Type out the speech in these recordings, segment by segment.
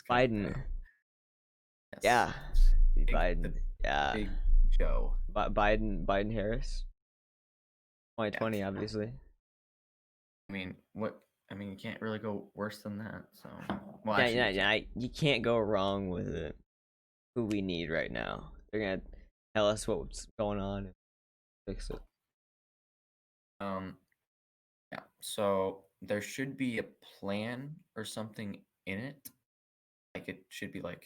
gonna Biden. fail. Yes. Yeah. Biden. The Yeah. Big Joe. Biden Harris. 2020, Yeah. obviously. I mean, what? I mean, you can't really go worse than that. So, well, Yeah, actually, yeah, you can. yeah. You can't go wrong with it. Who we need right now. They're gonna tell us what's going on and fix it. Yeah. So there should be a plan or something in it. Like it should be like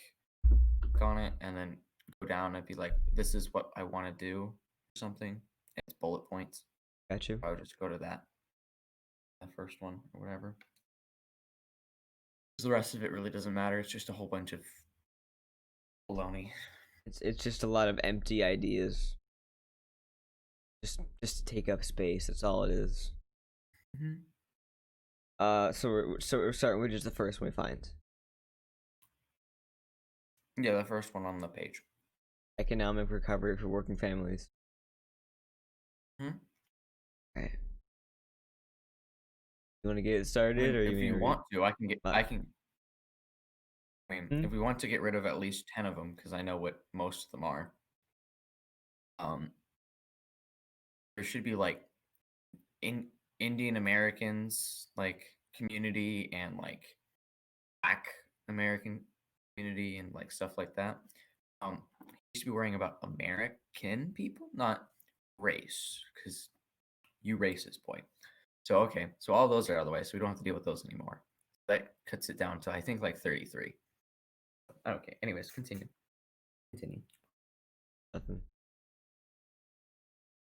click on it and then go down and be like, this is what I want to do, or something. It's bullet points. Got you. I would just go to that, the first one or whatever. The rest of it really doesn't matter. It's just a whole bunch of baloney. It's just a lot of empty ideas. Just to take up space. That's all it is. Mm-hmm. So we're starting with just the first one we find. Yeah, the first one on the page. Economic recovery for working families. Hmm? Okay. You want to get it started, or If you want to, I can get. Uh, I can. I mean, Hmm? if we want to get rid of at least 10 of them, because I know what most of them are. There should be like in Indian Americans like community and like Black American community and like stuff like that. You should be worrying about American people, not race, because you racist point. So okay, so all those are out of the way, so we don't have to deal with those anymore. That cuts it down to I think like 33. Okay. Anyways, continue. Continue. Nothing.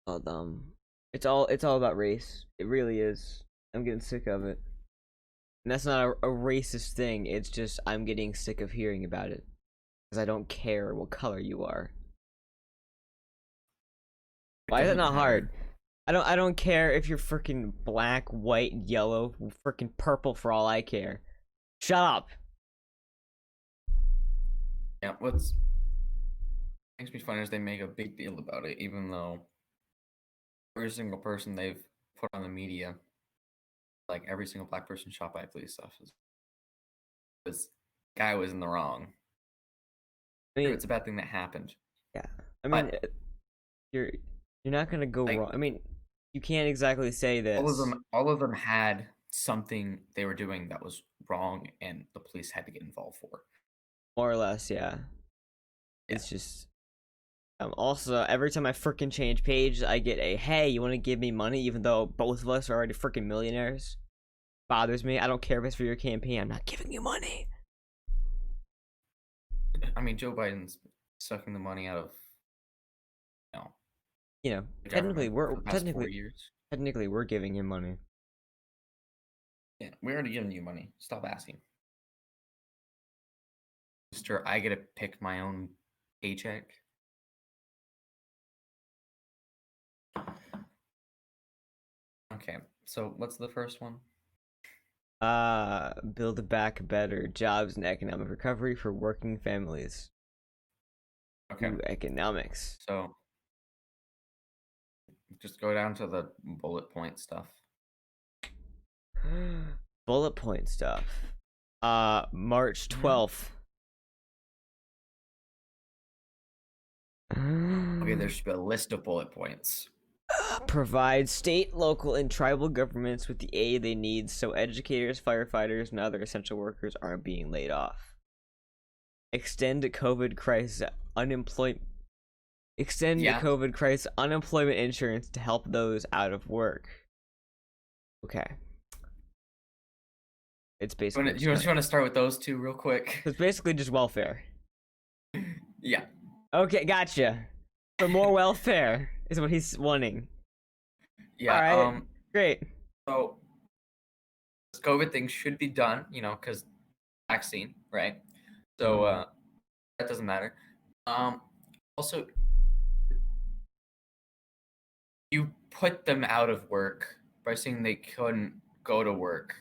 Well, it's all about race. It really is. I'm getting sick of it. And that's not a racist thing. It's just I'm getting sick of hearing about it because I don't care what color you are. It Why is that doesn't not matter. hard? I don't care if you're freaking black, white, yellow, freaking purple for all I care. Shut up. Yeah, what's makes me funny is they make a big deal about it, even though every single person they've put on the media, like every single black person shot by a police officer, this guy was in the wrong. I mean, It's a bad thing that happened. yeah. I mean, But you're you're not gonna go like wrong. I mean, you can't exactly say this. all of them had something they were doing that was wrong and the police had to get involved for. More or less, yeah. Yeah. It's just also every time I freaking change page, I get a hey, you want to give me money, even though both of us are already freaking millionaires. Bothers me. I don't care if it's for your campaign. I'm not giving you money. I mean, Joe Biden's sucking the money out of the Technically, government for the past 4 years. technically we're giving him money. Yeah, we're already giving you money. Stop asking. Mister, I get to pick my own paycheck. Okay, so what's the first one? Build back better jobs and economic recovery for working families. Okay, Ooh, economics. so just go down to the bullet point stuff. Bullet point stuff. March 12th. Okay, there should be a list of bullet points. Provide state, local, and tribal governments with the aid they need so educators, firefighters, and other essential workers aren't being laid off. Extend COVID crisis unemployment insurance to help those out of work. Okay. It's basically You just want to start with those two real quick? it's basically just welfare. Yeah. Okay, gotcha. For more welfare is what he's wanting. Yeah. All right. Great. So this COVID thing should be done, because vaccine, right? So that doesn't matter. Also, you put them out of work by saying they couldn't go to work,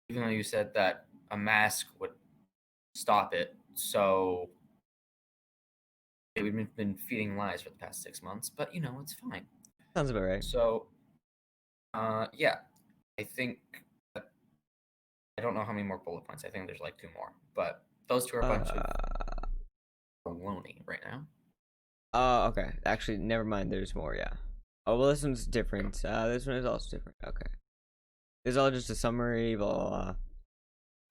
even though you said that a mask would stop it. So we've been feeding lies for the past 6 months, but it's fine. Sounds about right. So, yeah, I think that I don't know how many more bullet points. I think there's like 2 more, but those 2 are a bunch of baloney right now. Oh, okay. Actually, never mind. There's more. Yeah. Oh well, this one's different. This one is also different. Okay. This is all just a summary. Blah blah blah.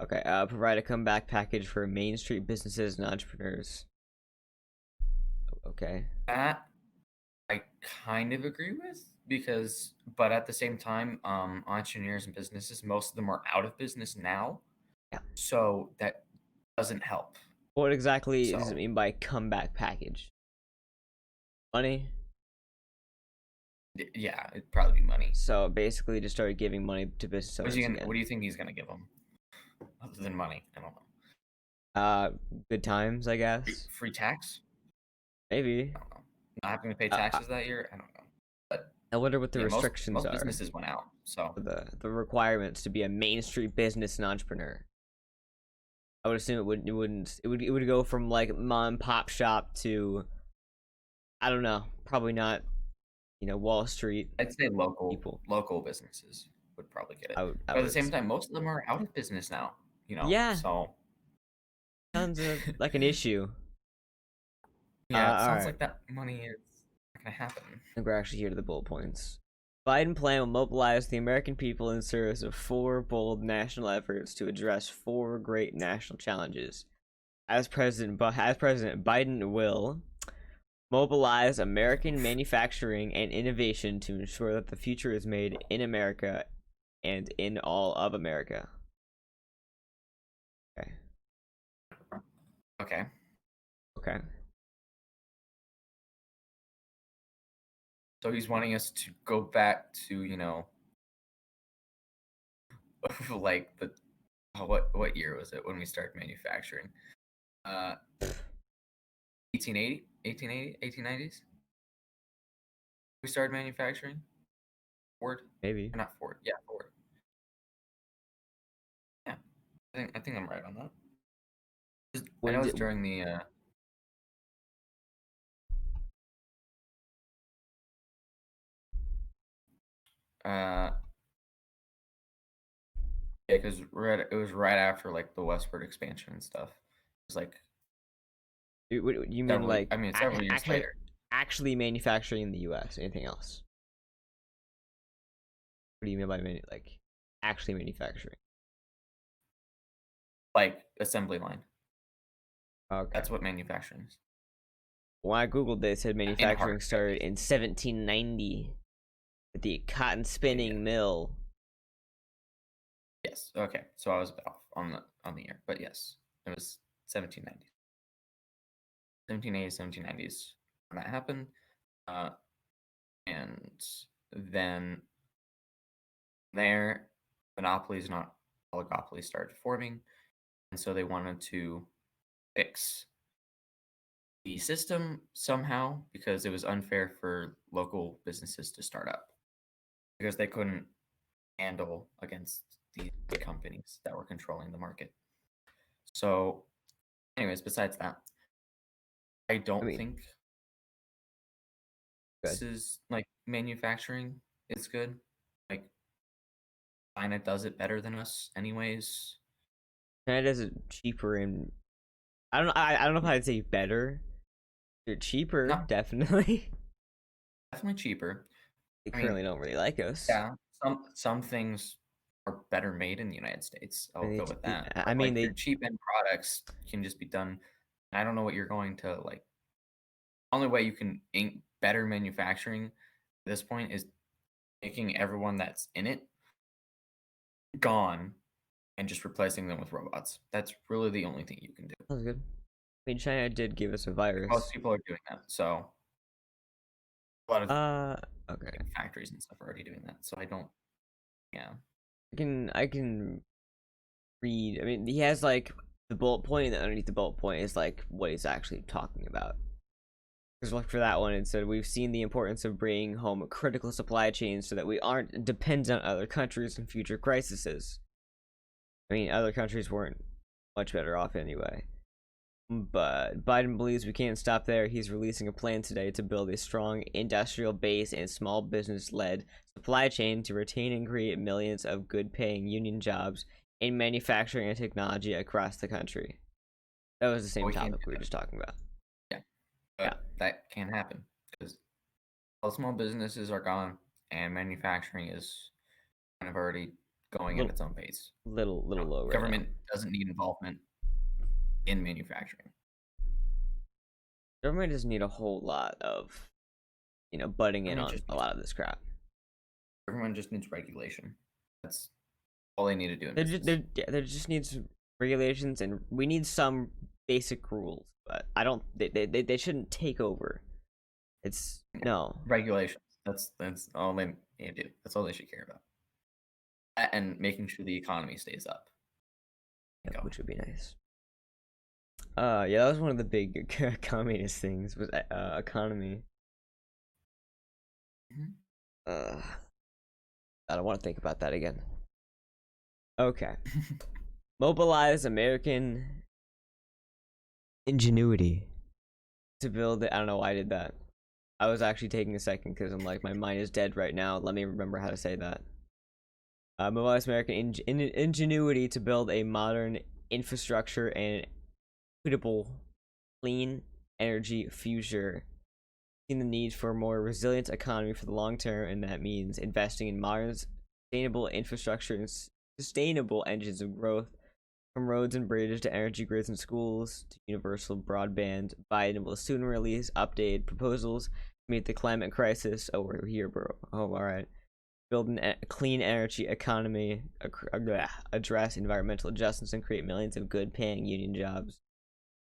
Okay. Provide a comeback package for Main Street businesses and entrepreneurs. Okay. That I kind of agree with but at the same time, entrepreneurs and businesses, most of them are out of business now, Yeah. so that doesn't help. What exactly does it So mean by comeback package? Money. yeah, it'd probably be money. So basically, just started giving money to business What owners again. do you think he's gonna give them other than money? I don't know. Good times, I guess. Free tax? Maybe. I don't know. Not having to pay taxes that year? I don't know. But I wonder what the yeah, restrictions most are. businesses went out, so The requirements to be a Main Street business and entrepreneur. I would assume it would go from like mom and pop shop to, I don't know, probably not, Wall Street I'd say people. local businesses would probably get it. I But at the would same time, most of them are out of business now, Yeah, so sounds like an issue. yeah, it All sounds right. like that money is not gonna happen. I think we're actually here to the bullet points. Biden plan will mobilize the American people in service of 4 bold national efforts to address 4 great national challenges. As President Biden will mobilize American manufacturing and innovation to ensure that the future is made in America and in all of America. Okay. Okay. Okay. So he's wanting us to go back to, like what year was it when we started manufacturing? 1880, 1880, 1890s? We started manufacturing? Ford? Maybe. Or not Ford. Yeah, Ford. Yeah. I think I'm right on that. I know it's during the yeah, because it was right after like the westward expansion and stuff. It was like You mean like several years later. actually manufacturing in the U.S.? Anything else? What do you mean by like actually manufacturing? Like assembly line. Okay. That's what manufacturing is. When I googled this, it said manufacturing hard started in 1790 with the cotton spinning mill. Yes. Okay. So I was a bit off on the year, but yes, it was 1790. 1780s, 1790s when that happened, and then there, monopolies, not oligopolies, started forming, and so they wanted to fix the system somehow because it was unfair for local businesses to start up because they couldn't handle against the big companies that were controlling the market. So, anyways, besides that, I don't think this is like manufacturing is good. Like China does it better than us, anyways. China does it cheaper and I don't know if I'd say better. They're cheaper, Not definitely. definitely cheaper. They I mean, currently don't really like us. yeah, some things are better made in the United States. I'll go with that. I But mean, like your cheap end products can just be done. I don't know what you're going to like. Only way you can better manufacturing at this point is making everyone that's in it gone and just replacing them with robots. That's really the only thing you can do. That's good. I mean, China did give us a virus. Most people are doing that, so a lot of okay. factories and stuff are already doing that. So I don't. Yeah. I can read. I mean, he has like the bullet point, and then underneath the bullet point is like what he's actually talking about. Because like for that one, it said we've seen the importance of bringing home critical supply chains so that we aren't dependent on other countries in future crises. I mean, other countries weren't much better off anyway. But Biden believes we can't stop there. He's releasing a plan today to build a strong industrial base and small business led supply chain to retain and create millions of good paying union jobs in manufacturing and technology across the country. That was the same we can't topic do we were that. just talking about. Yeah, Yeah. but that can't happen because all small businesses are gone, and manufacturing is kind of already going at Little its own pace. little You know, low right now. government doesn't need involvement in manufacturing. Government doesn't need a whole lot of, butting in Government on just a needs lot of this crap. everyone just needs regulation. That's all they need to do in There just, business. there just needs regulations, and we need some basic rules. But I don't. They shouldn't take over. It's no, Regulations. That's all they need to do. That's all they should care about. And making sure the economy stays up. yeah, Go. which would be nice. Yeah, that was one of the big communist things was economy. Mhm. I don't want to think about that again. Okay. Mobilize American ingenuity to build it. I don't know why I did that. I was actually taking a second because I'm like, my mind is dead right now. Let me remember how to say that. Mobilize American ingenuity to build a modern infrastructure and equitable, clean energy future. Seeing the need for a more resilient economy for the long term, and that means investing in modern, sustainable infrastructure and sustainable engines of growth, from roads and bridges to energy grids and schools to universal broadband. Biden will soon release updated proposals to meet the climate crisis. Oh, we're here, bro. Oh, all right. Build a clean energy economy, address environmental justice, and create millions of good-paying union jobs.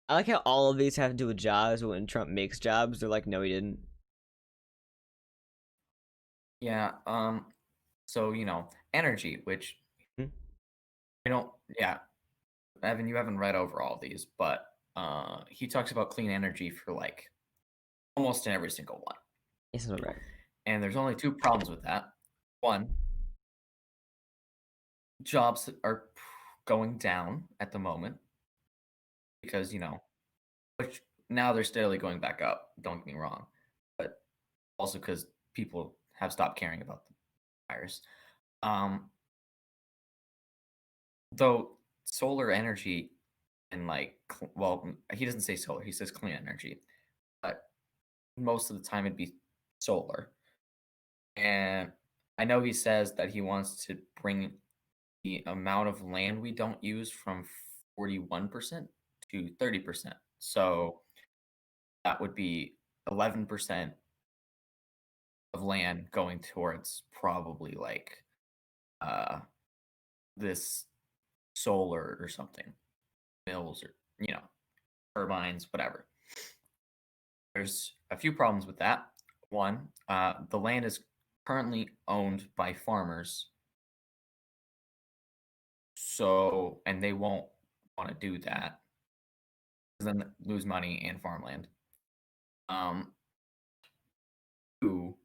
I like how all of these have to do with jobs, but when Trump makes jobs, they're like, no, he didn't. Yeah. So energy, which Hmm? I don't. Yeah, Evan, you haven't read over all these, but he talks about clean energy for like almost in every single one. It's not right. And there's only two problems with that. One, jobs are going down at the moment because, which now they're steadily going back up. Don't get me wrong. But also because people have stopped caring about the virus. Um, though solar energy and well, he doesn't say solar, he says clean energy. But most of the time it'd be solar. And I know he says that he wants to bring the amount of land we don't use from 41% to 30%. So that would be 11% of land going towards probably like uh this solar or something, mills or turbines, whatever. There's a few problems with that. One, the land is currently owned by farmers, so and they won't want to do that because then lose money and farmland. Um, Two,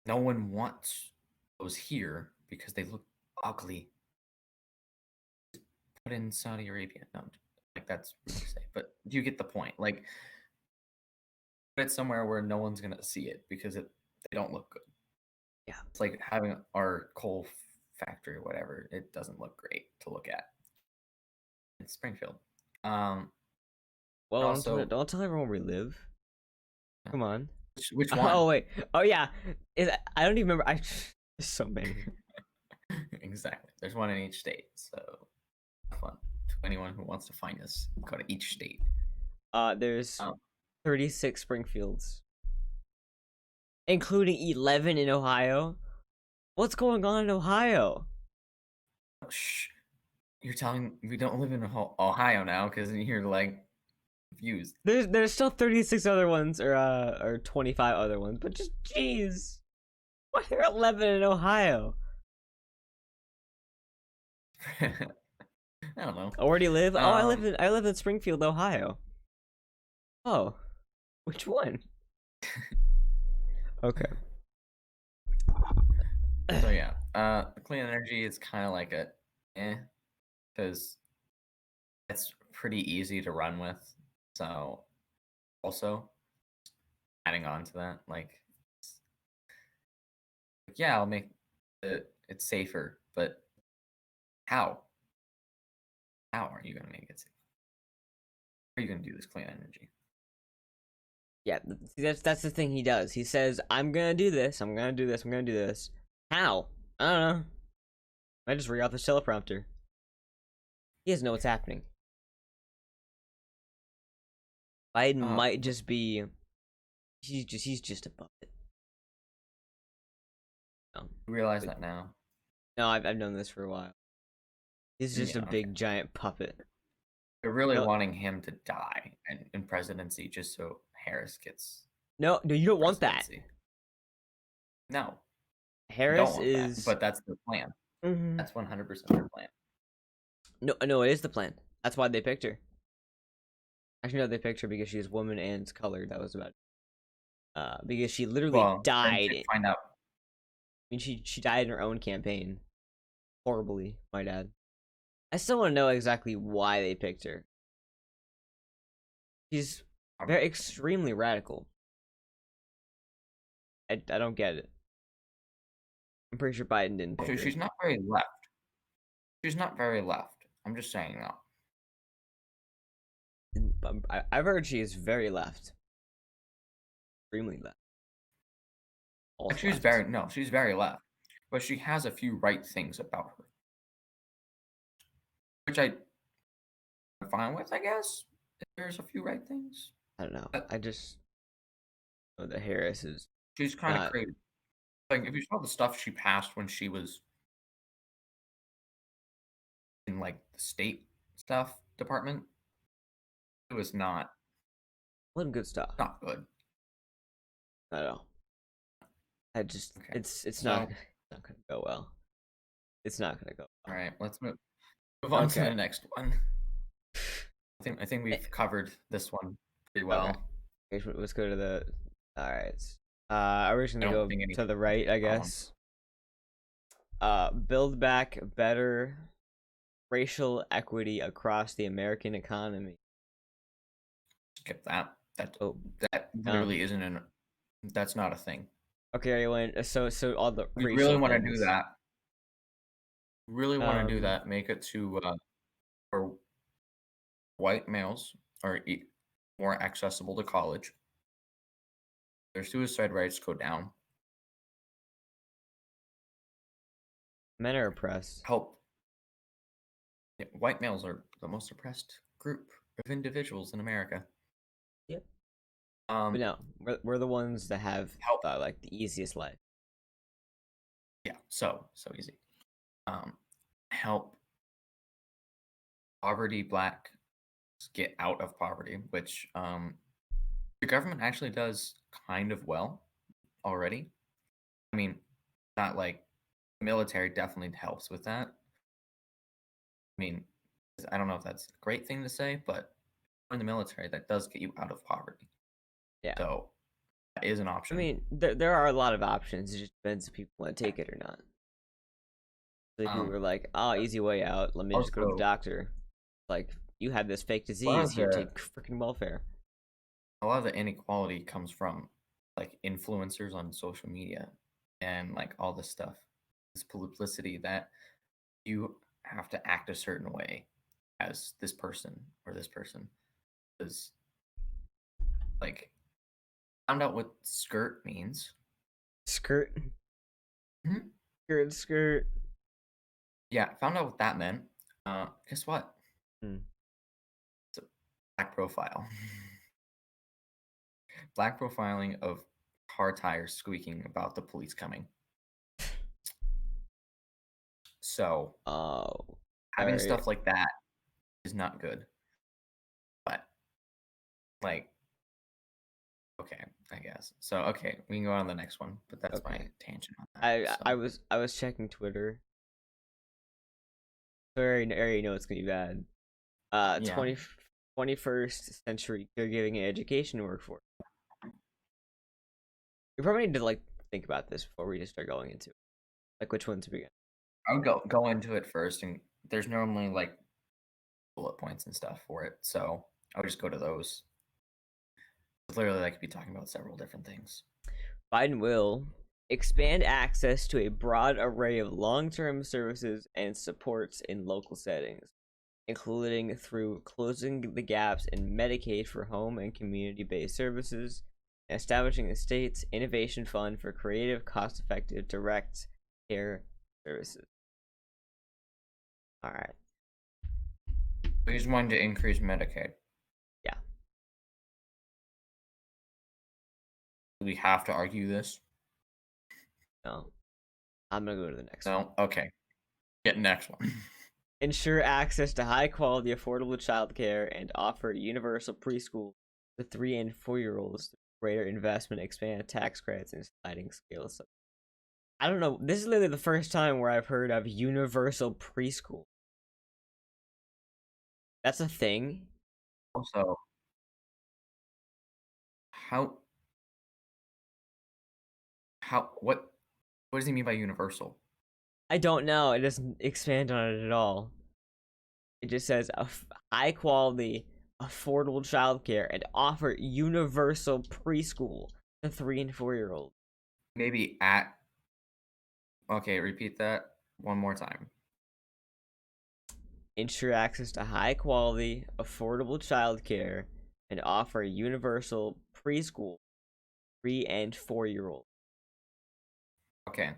no one wants those here because they look ugly. Put in Saudi Arabia. No, like that's rude to say, but you get the point. Like put it somewhere where no one's gonna see it because they don't look good. Yeah. It's like having our coal factory or whatever. It doesn't look great to look at. It's Springfield. Well, Also, don't tell everyone where we live. Come on. which Oh one? wait. Oh yeah. I don't even remember. There's so many. Exactly. There's one in each state. So have fun to anyone who wants to find us. Go to each state. There's Um, 36 Springfields, including 11 in Ohio. What's going on in Ohio? shh. You're telling we don't live in Ohio now because you're like confused. There's still 36 other ones, or 25 other ones, but just jeez, why are there 11 in Ohio? I don't know. Oh, where do you live? Oh, Um, I live in Springfield, Ohio. Oh, which one? Okay. so yeah, clean energy is kind of like because it's pretty easy to run with. So also adding on to that, yeah, I'll make the it's safer, but how? How are you going to make it safe? How are you going to do this clean energy? Yeah, see, that's the thing he does. He says, "I'm gonna do this. I'm gonna do this. I'm gonna do this." How? I don't know. I just read off the teleprompter. He doesn't know what's happening. Biden might just be. He's just a puppet. No, You realize that now? no, I've known this for a while. He's just a big giant puppet. They're really wanting him to die in presidency just so Harris gets. No, you don't want that. No, Harris is. That, but that's the plan. Mm-hmm. That's 100% their plan. No, it is the plan. That's why they picked her. Actually, no, they picked her because she is woman and colored. That was about. Because she literally died. Find out. I mean, she died in her own campaign, horribly. My dad. I still want to know exactly why they picked her. She's very extremely radical. I don't get it. I'm pretty sure Biden didn't pick her. She's not very left. She's not very left. I'm just saying that. I've heard she is very left. Extremely left. She's very left. But she has a few right things about her. Which I'm fine with, I guess. If there's a few right things. I don't know. I just know that Harris is. She's kind of crazy. Like, if you saw the stuff she passed when she was in, like, the state stuff department, it was not. Wasn't good stuff. Not good. I know. I just it's not gonna go well. It's not gonna go well. All right, let's move on to the next one. I think we've covered this one pretty well. Okay, let's go to the. All right. We're just gonna go to the right, I guess. Build back better racial equity across the American economy. Skip that. That literally isn't that's not a thing. Okay, so all the we really want to do that. Really want to do that. Make it to for white males are more accessible to college. Their suicide rates go down. Men are oppressed. Help. Yeah, white males are the most oppressed group of individuals in America. Yep. But no, we're the ones that have like the easiest life. Yeah, so easy. Help poverty blacks get out of poverty, which the government actually does kind of well already. I mean, not like the military definitely helps with that. I mean, I don't know if that's a great thing to say, but in the military, that does get you out of poverty. Yeah. So that is an option. I mean, there are a lot of options. It just depends if people want to take it or not. So if people are like, "Oh, easy way out. Let me just go to the doctor." Like, you have this fake disease. Here, take freaking welfare. A lot of the inequality comes from like influencers on social media and like all this stuff, this publicity that you have to act a certain way as this person or this person is like found out what skirt means. Skirt. Mm-hmm. Skirt. Yeah, found out what that meant. Guess what? It's a black profile. Black profiling of car tires squeaking about the police coming. So, having stuff like that is not good. But, like, okay, I guess. So, okay, we can go on to the next one. But that's my tangent on that. I was checking Twitter. I already know it's gonna be bad. 21st century caregiving and education workforce. We probably need to like think about this before we just start going into it. Like which one to begin. I would go into it first, and there's normally like bullet points and stuff for it, so I would just go to those. Literally, I could be talking about several different things. Biden will expand access to a broad array of long-term services and supports in local settings, including through closing the gaps in Medicaid for home and community-based services, and establishing a state's innovation fund for creative, cost-effective, direct care services. All right. We just wanted to increase Medicaid. Yeah. Do we have to argue this? No. I'm gonna go to the next one. No? Okay. Get next one. Ensure access to high quality, affordable childcare and offer universal preschool to 3 and 4-year-olds. Greater investment, expand tax credits, and sliding scales. I don't know. This is literally the first time where I've heard of universal preschool. That's a thing. Also, what does he mean by universal? I don't know. It doesn't expand on it at all. It just says high quality, affordable childcare and offer universal preschool to 3 and 4-year-olds. Maybe at. Okay, repeat that one more time. Ensure access to high quality, affordable childcare and offer universal preschool 3 and 4-year-olds. Okay.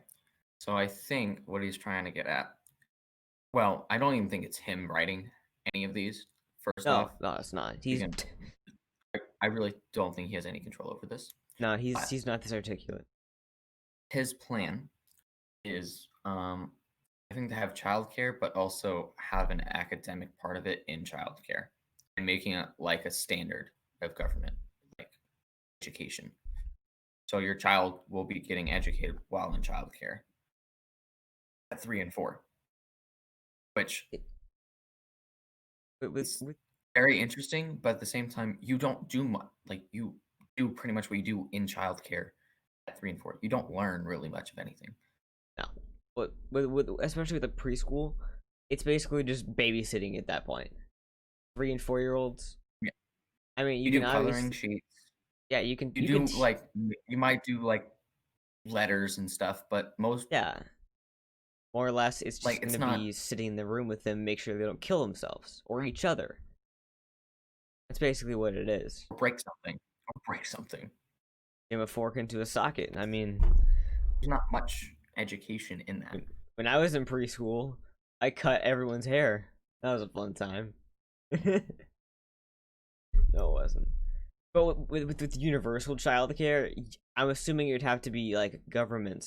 So I think what he's trying to get at. Well, I don't even think it's him writing any of these. First No, off, no, it's not. again, I really don't think he has any control over this. No, But he's not this articulate. his plan is, I think, to have childcare, but also have an academic part of it in childcare, and making it like a standard of government, like education. So your child will be getting educated while in childcare at 3 and 4, which is very interesting. But at the same time, you don't do much. Like, you do pretty much what you do in childcare at 3 and 4. You don't learn really much of anything. No, but especially with the preschool, it's basically just babysitting at that point. 3 and 4-year-olds. Yeah. I mean, You do coloring sheets. Yeah, you can. You do like, you might do like letters and stuff, but most, yeah, more or less, it's just like, it's gonna not be sitting in the room with them, make sure they don't kill themselves or each other. That's basically what it is. break something or break something. Give a fork into a socket. I mean, There's not much education in that. when I was in preschool, I cut everyone's hair. That was a fun time. No, it wasn't. But with universal childcare, I'm assuming it'd have to be like government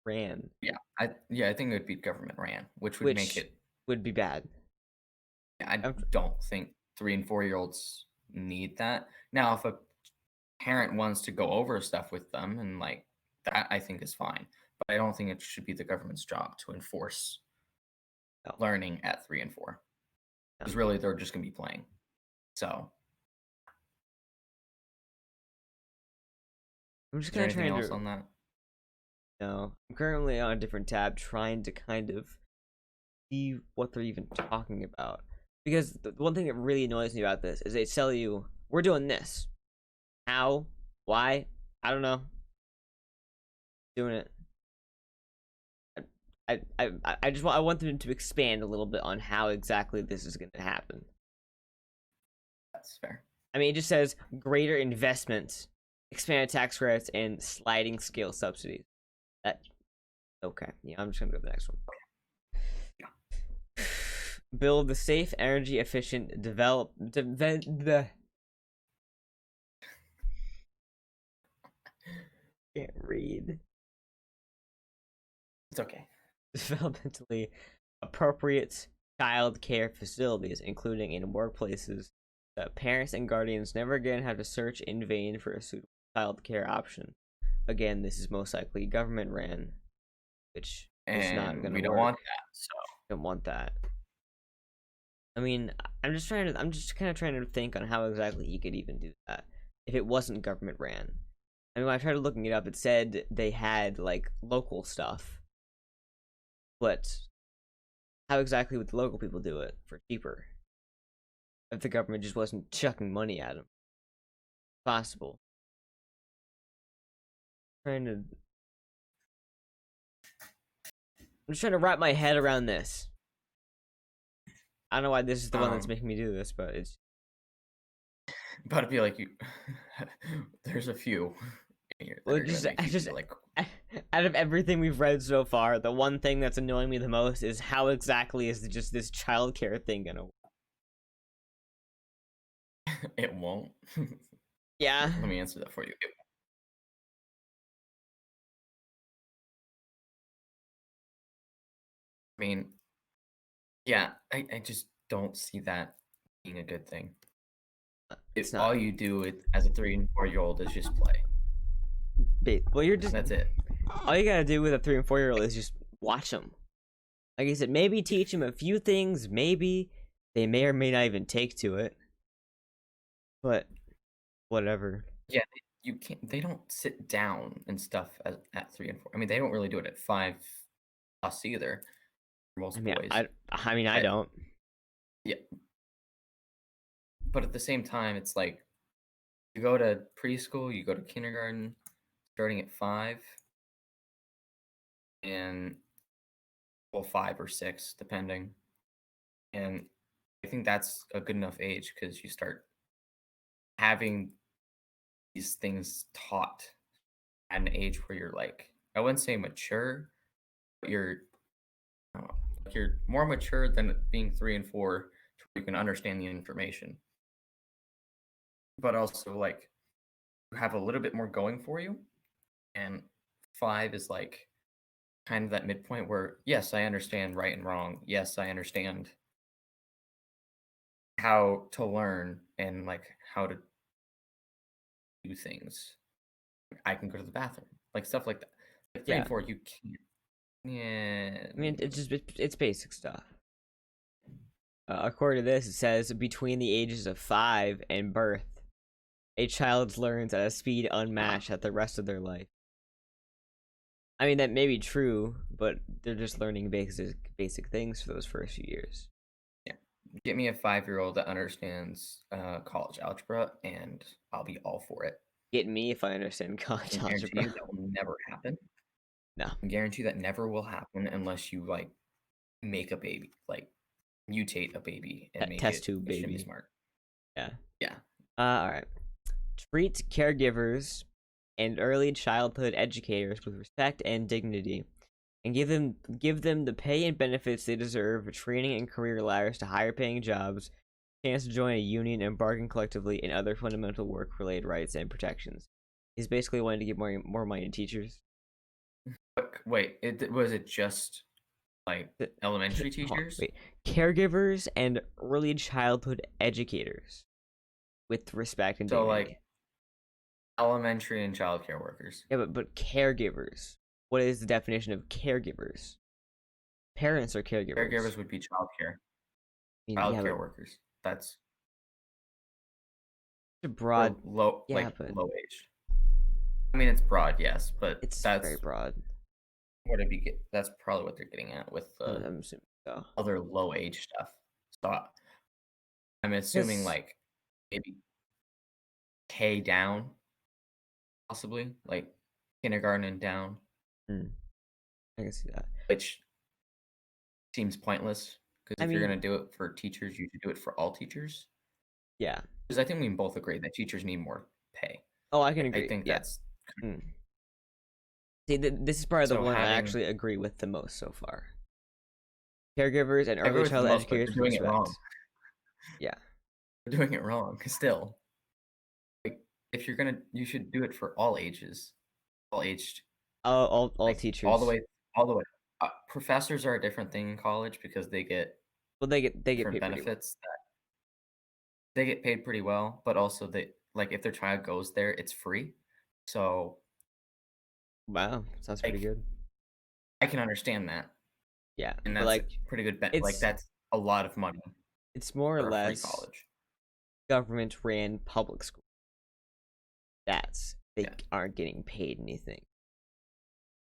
ran. Yeah, I think it would be government ran, which would make it would be bad. I don't think 3 and 4-year-olds need that. Now, if a parent wants to go over stuff with them and like that, I think is fine. But I don't think it should be the government's job to enforce learning at 3 and 4. Because really, they're just gonna be playing. So I'm just kind of trying to on that. No, I'm currently on a different tab trying to kind of see what they're even talking about. Because the one thing that really annoys me about this is they tell you, we're doing this. How? Why? I don't know. Doing it. I want them to expand a little bit on how exactly this is going to happen. That's fair. I mean, it just says greater investments, expanded tax credits, and sliding scale subsidies. Okay. Yeah, I'm just gonna go to the next one. Yeah. Build the safe, energy efficient, can't read. It's okay. Developmentally appropriate child care facilities, including in workplaces, that parents and guardians never again have to search in vain for a suitable child care option. Again, this is most likely government ran, which is not going to work. We don't want that. So don't want that. I mean, I'm just kind of trying to think on how exactly you could even do that if it wasn't government ran. I mean, when I tried looking it up, it said they had like local stuff, but how exactly would the local people do it for cheaper if the government just wasn't chucking money at them? Possible. Trying to I'm just trying to wrap my head around this. I don't know why this is the one that's making me do this, but it's But it'd be like you. There's a few here that well, are gonna make you just feel like out of everything we've read so far, the one thing that's annoying me the most is how exactly is just this childcare thing gonna work? it won't. Yeah. Let me answer that for you. I mean, yeah, I just don't see that being a good thing. It's All not. you do as a 3 and 4 year old is just play. Well, you're just That's it. all you gotta do with a 3 and 4 year old is just watch them. Like I said, maybe teach them a few things. Maybe they may or may not even take to it. But whatever. Yeah, you can't. They don't sit down and stuff at 3 and 4. I mean, they don't really do it at 5+ either. For I most mean, boys. I I, don't. yeah, but at the same time, it's like you go to preschool, you go to kindergarten, starting at 5, and well, 5 or 6, depending. And I think that's a good enough age because you start having these things taught at an age where you're like, I wouldn't say mature, but like you're more mature than being 3 and 4, to where you can understand the information, but also like you have a little bit more going for you. And 5 is like kind of that midpoint where, yes, I understand right and wrong. Yes, I understand how to learn and like how to do things. I can go to the bathroom, like stuff like that. Like three Yeah. and four, you can't. Yeah. I mean, it's basic stuff. According to this, it says between the ages of 5 and birth, a child learns at a speed unmatched at the rest of their life. I mean, that may be true, but they're just learning basic things for those first few years. Yeah. Get me a 5-year-old that understands college algebra, and I'll be all for it. Get me if I understand I college can guarantee you algebra. that will never happen. No. I can guarantee that never will happen unless you like make a baby, like mutate a baby and make Test it tube extremely baby. smart. Yeah. Yeah. All right. Treat caregivers and early childhood educators with respect and dignity, and give them the pay and benefits they deserve, training and career ladders to higher paying jobs, chance to join a union and bargain collectively, and other fundamental work related rights and protections. He's basically wanting to give more money to teachers. But wait, was it just like elementary Hold on, teachers? wait. Caregivers and early childhood educators with respect and So like dignity. elementary and childcare workers. Yeah, but caregivers. What is the definition of caregivers? Parents are caregivers. Caregivers would be childcare. I mean, yeah, but Childcare workers. That's it's a or broad. low, Yeah, like but low age. I mean, it's broad, yes, but it's very that's broad. what it be. That's probably what they're getting at with the I'm assuming so. other low age stuff. So I'm assuming Because like maybe K down, possibly like kindergarten and down, I can see that. which seems pointless because I if you're mean, gonna do it for teachers, you should do it for all teachers. yeah. Because I think we can both agree that teachers need more pay. Oh, I can I agree. think Yeah. that's Mm. See, this is probably the so one I having. actually agree with the most so far. Caregivers and I agree early with the child most, but educators they're with doing it wrong. respect. Yeah. They're doing it wrong. Still, like if you're gonna, you should do it for all ages, all aged, All like all the teachers. way, all the way. Professors are a different thing in college because they get Well, they get different paid pretty well. benefits that they get paid pretty well, but also they like if their child goes there, it's free. So Wow, sounds pretty like good. I can understand that, Yeah, and but that's a like pretty good bet. Like it's that's a lot of money it's more or for a free less college. government ran public school. That's they Yeah, aren't getting paid anything,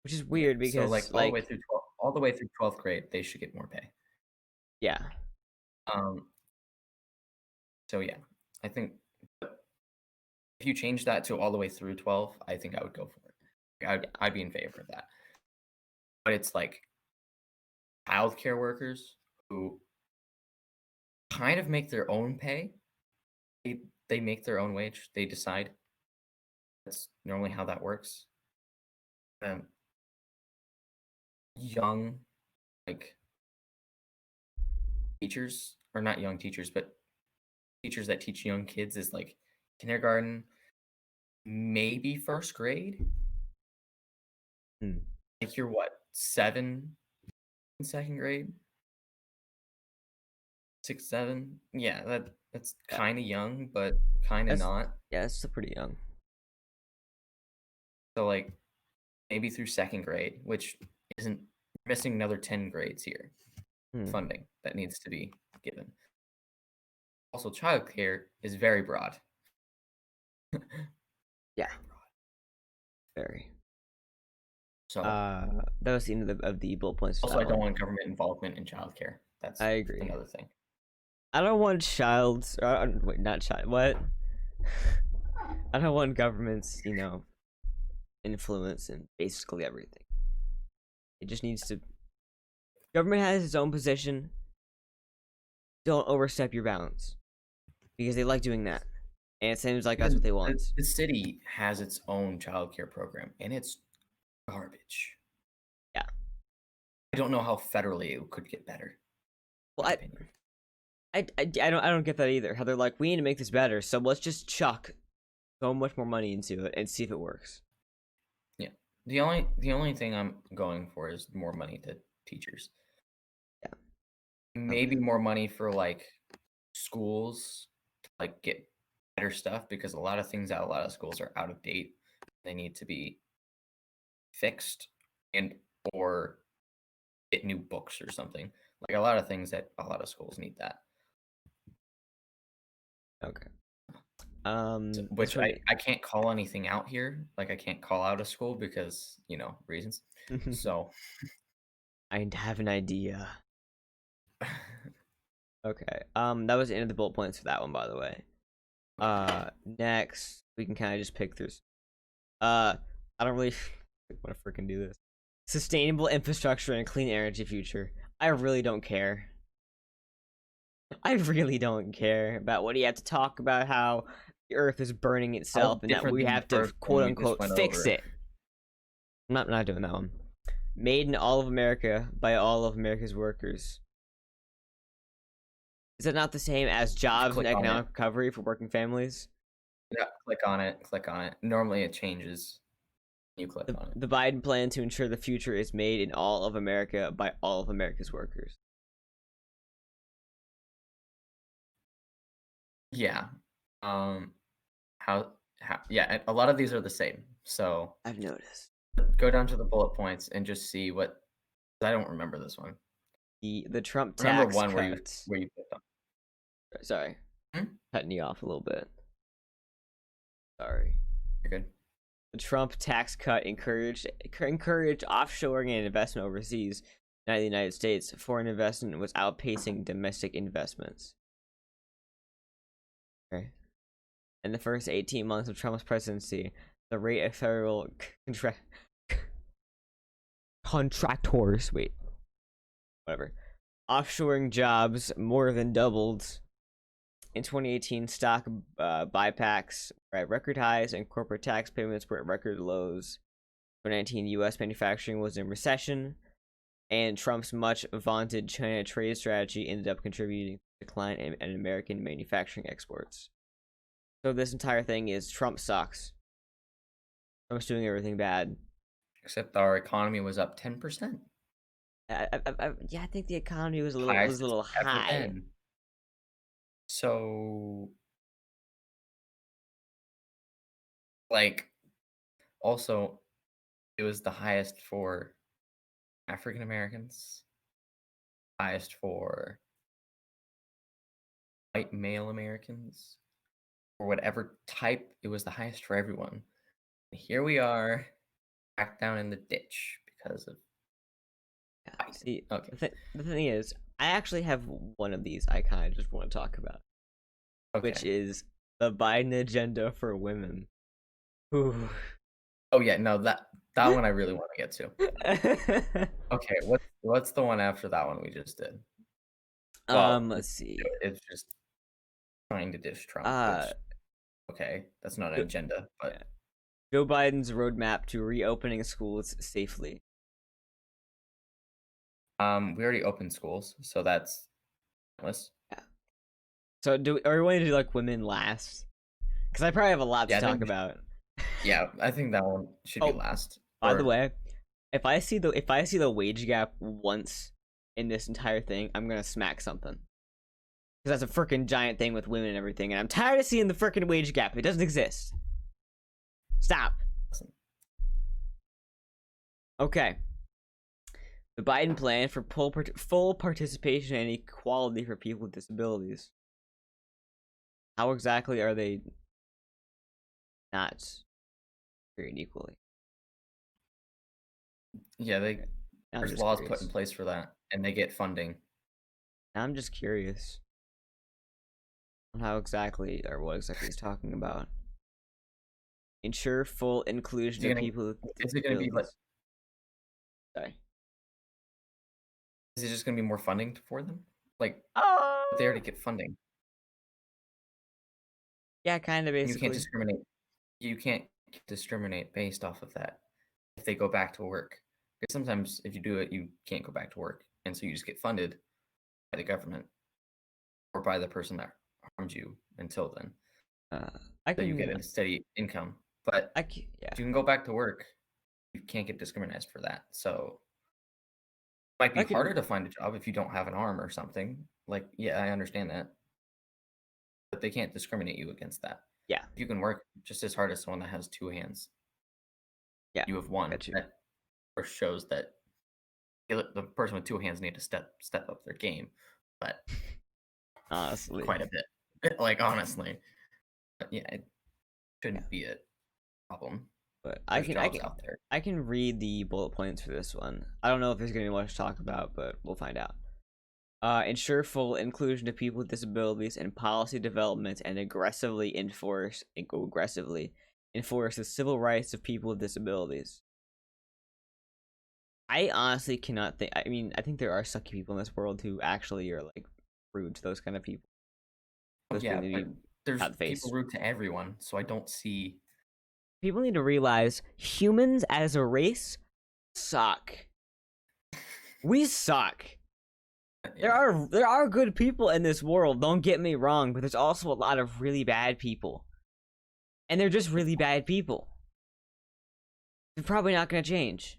which is yeah. weird So like because like all the way through 12th grade, they should get more pay. yeah, Um. So yeah, I think if you change that to all the way through 12, I think I would go for it. yeah, I'd be in favor of that. But it's like childcare workers who kind of make their own pay. They make their own wage. They decide. That's normally how that works. Um, young, like teachers, or not young teachers, but teachers that teach young kids is like kindergarten, maybe first grade. Hmm. Like you're what, 7 in second grade? 6, 7? Yeah, that's Yeah, kind of young, but kind of that's not. yeah, it's still pretty young. So like maybe through second grade, which isn't missing another 10 grades here. Hmm. Funding that needs to be given. Also, childcare is very broad. Yeah, very. So That was the end of the bullet points for also, that I don't one. want government involvement in childcare. That's I agree. another thing. I don't want child's. Wait, not child. What? I don't want government's, influence in basically everything. It just needs to. Government has its own position. Don't overstep your bounds, because they like doing that, and it seems like that's what they want. The city has its own childcare program, and it's garbage. Yeah. I don't know how federally it could get better. Well, In my opinion. I don't get that either. How they're like, we need to make this better, so let's just chuck so much more money into it and see if it works. Yeah. The only thing I'm going for is more money to teachers. Yeah. Maybe more money for like schools to like get better stuff because a lot of things at a lot of schools are out of date. They need to be fixed and or get new books or something. Like a lot of things that a lot of schools need that. Okay. Which I can't call anything out here. Like I can't call out a school because, reasons. So I have an idea. Okay. That was the end of the bullet points for that one, by the way. Next we can kind of just pick through. I don't really want to freaking do this. Sustainable infrastructure and clean energy future. I really don't care. I really don't care about what you have to talk about how the Earth is burning itself and that we have to quote unquote fix it. I'm not doing that one. Made in all of America by all of America's workers. Is it not the same as jobs and economic recovery for working families? Yeah, click on it. Click on it. Normally it changes. You click on it. The Biden plan to ensure the future is made in all of America by all of America's workers. Yeah. Yeah, a lot of these are the same. So I've noticed. go down to the bullet points and just see what I don't remember this one. The Trump Remember tax one cuts. where you clicked on. Sorry. Hmm? Cutting you off a little bit. Sorry. You're good. The Trump tax cut encouraged offshoring and investment overseas. Not the United States, foreign investment was outpacing domestic investments. Okay. In the first 18 months of Trump's presidency, the rate of federal contractors, offshoring jobs more than doubled. In 2018, stock buybacks were at record highs and corporate tax payments were at record lows. 2019, U.S. manufacturing was in recession, and Trump's much vaunted China trade strategy ended up contributing to a decline in American manufacturing exports. So this entire thing is Trump sucks. Trump's doing everything bad. Except our economy was up 10%. I think the economy was a little high. So, like, also, it was the highest for African Americans, highest for white male Americans, or whatever type. It was the highest for everyone. And here we are, back down in the ditch because of. See, okay. The thing is, I actually have one of these I kind of just want to talk about, which is the Biden agenda for women. Ooh. Oh yeah, no, That one I really want to get to. Okay, what's the one after that one we just did? Well, Let's see. it's just trying to dish Trump, Uh, which okay, that's not an Jo- agenda, yeah. but Joe Biden's roadmap to reopening schools safely. we already opened schools, so that's pointless. Yeah. So are we going to do like women last? Because I probably have a lot to Yeah, I talk think about. yeah, I think that one should be Oh, last. by the way, if I see the wage gap once in this entire thing, I'm gonna smack something. Because that's a freaking giant thing with women and everything, and I'm tired of seeing the freaking wage gap. It doesn't exist. Stop. Okay. The Biden plan for full participation and equality for people with disabilities. How exactly are they not treated equally? Yeah, I'm there's just laws curious. put in place for that, and they get funding. I'm just curious on how exactly or what exactly he's talking about. Ensure full inclusion of people with Is it gonna be like disabilities. Sorry. is it just gonna be more funding for them? Like they Oh. already get funding. Yeah, kind of You can't basically. discriminate. You can't discriminate based off of that if they go back to work. Because sometimes if you do it, you can't go back to work, and so you just get funded by the government or by the person that harmed you until then. I So you get can. a steady income. But Yeah. if you can go back to work, you can't get discriminated for that. So it might be I can. harder to find a job if you don't have an arm or something. Like, yeah, I understand that. But they can't discriminate you against that. Yeah. You can work just as hard as someone that has two hands. Yeah. You have one. Got you. That or shows that the person with two hands need to step up their game, but Honestly. quite a bit. Like honestly, but yeah, it shouldn't be a problem. But There's jobs out there. I can read the bullet points for this one. I don't know if there's gonna be much to talk about, but we'll find out. Ensure full inclusion of people with disabilities in policy development and aggressively enforce the civil rights of people with disabilities. I honestly cannot think. I mean, I think there are sucky people in this world who actually are like rude to those kind of people. Oh, Those yeah, people need but to be there's out the face. people rude to everyone, so I don't see. People need to realize humans as a race suck. We suck. Yeah. There are good people in this world, don't get me wrong, but there's also a lot of really bad people. And they're just really bad people. They're probably not gonna change.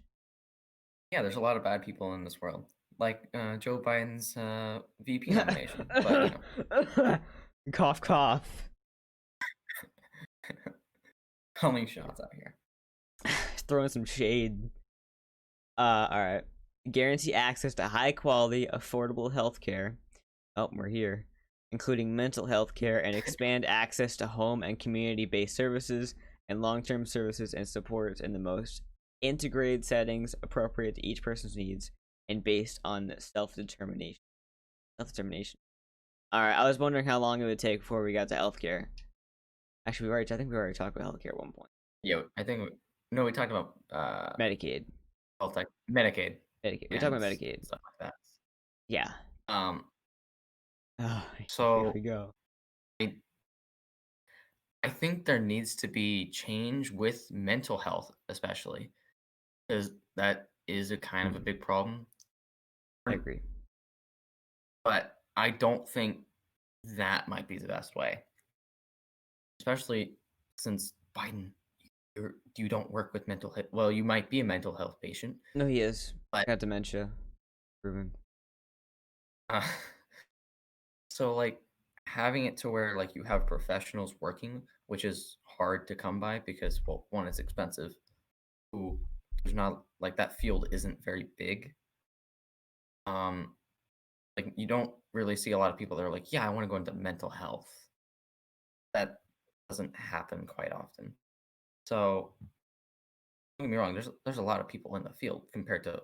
Yeah, there's a lot of bad people in this world, like Joe Biden's VP nomination. But you know, Cough cough. calling shots out here. Throwing some shade. Alright. Guarantee access to high quality, affordable healthcare. Oh, we're here. Including mental health care and expand access to home and community based services and long term services and supports in the most integrated settings appropriate to each person's needs and based on self determination. Alright, I was wondering how long it would take before we got to healthcare. Actually, I think we already talked about healthcare at one point. Yeah, I think no, we talked about Medicaid. health tech, Medicaid, Medicaid. We're talking about Medicaid. stuff like that. Yeah. Um, Oh, here so we go. I think there needs to be change with mental health, especially because that is a kind of a big problem. I agree. But I don't think that might be the best way, especially since Biden, you don't work with mental health. Well, you might be a mental health patient, No, he is. but Got dementia. Proven. uh, so like having it to where like you have professionals working, which is hard to come by because well, one, it's expensive. Two, there's not like that field isn't very big. Um, like you don't really see a lot of people that are like, yeah, I want to go into mental health. That doesn't happen quite often. So don't get me wrong, there's a lot of people in the field compared to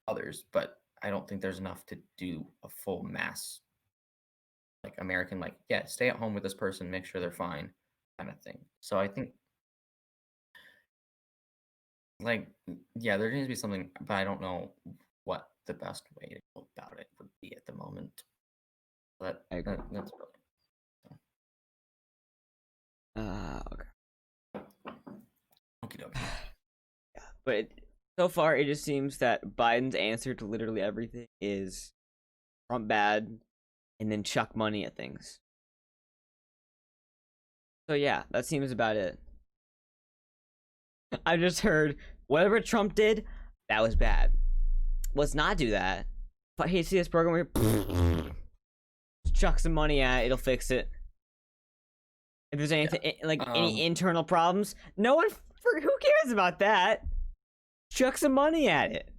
others, but I don't think there's enough to do a full mass like American like, yeah, stay at home with this person, make sure they're fine kind of thing. So I think like, yeah, there needs to be something, but I don't know what the best way to go about it would be at the moment. But I agree. that's really Okay. okie dokie. Yeah, but so far it just seems that Biden's answer to literally everything is Trump bad, and then chuck money at things. So yeah, that seems about it. I just heard whatever Trump did, that was bad. Let's not do that. But hey, see this program where chuck some money at it, it'll fix it. If there's anything any internal problems, no one who cares about that? Chuck some money at it.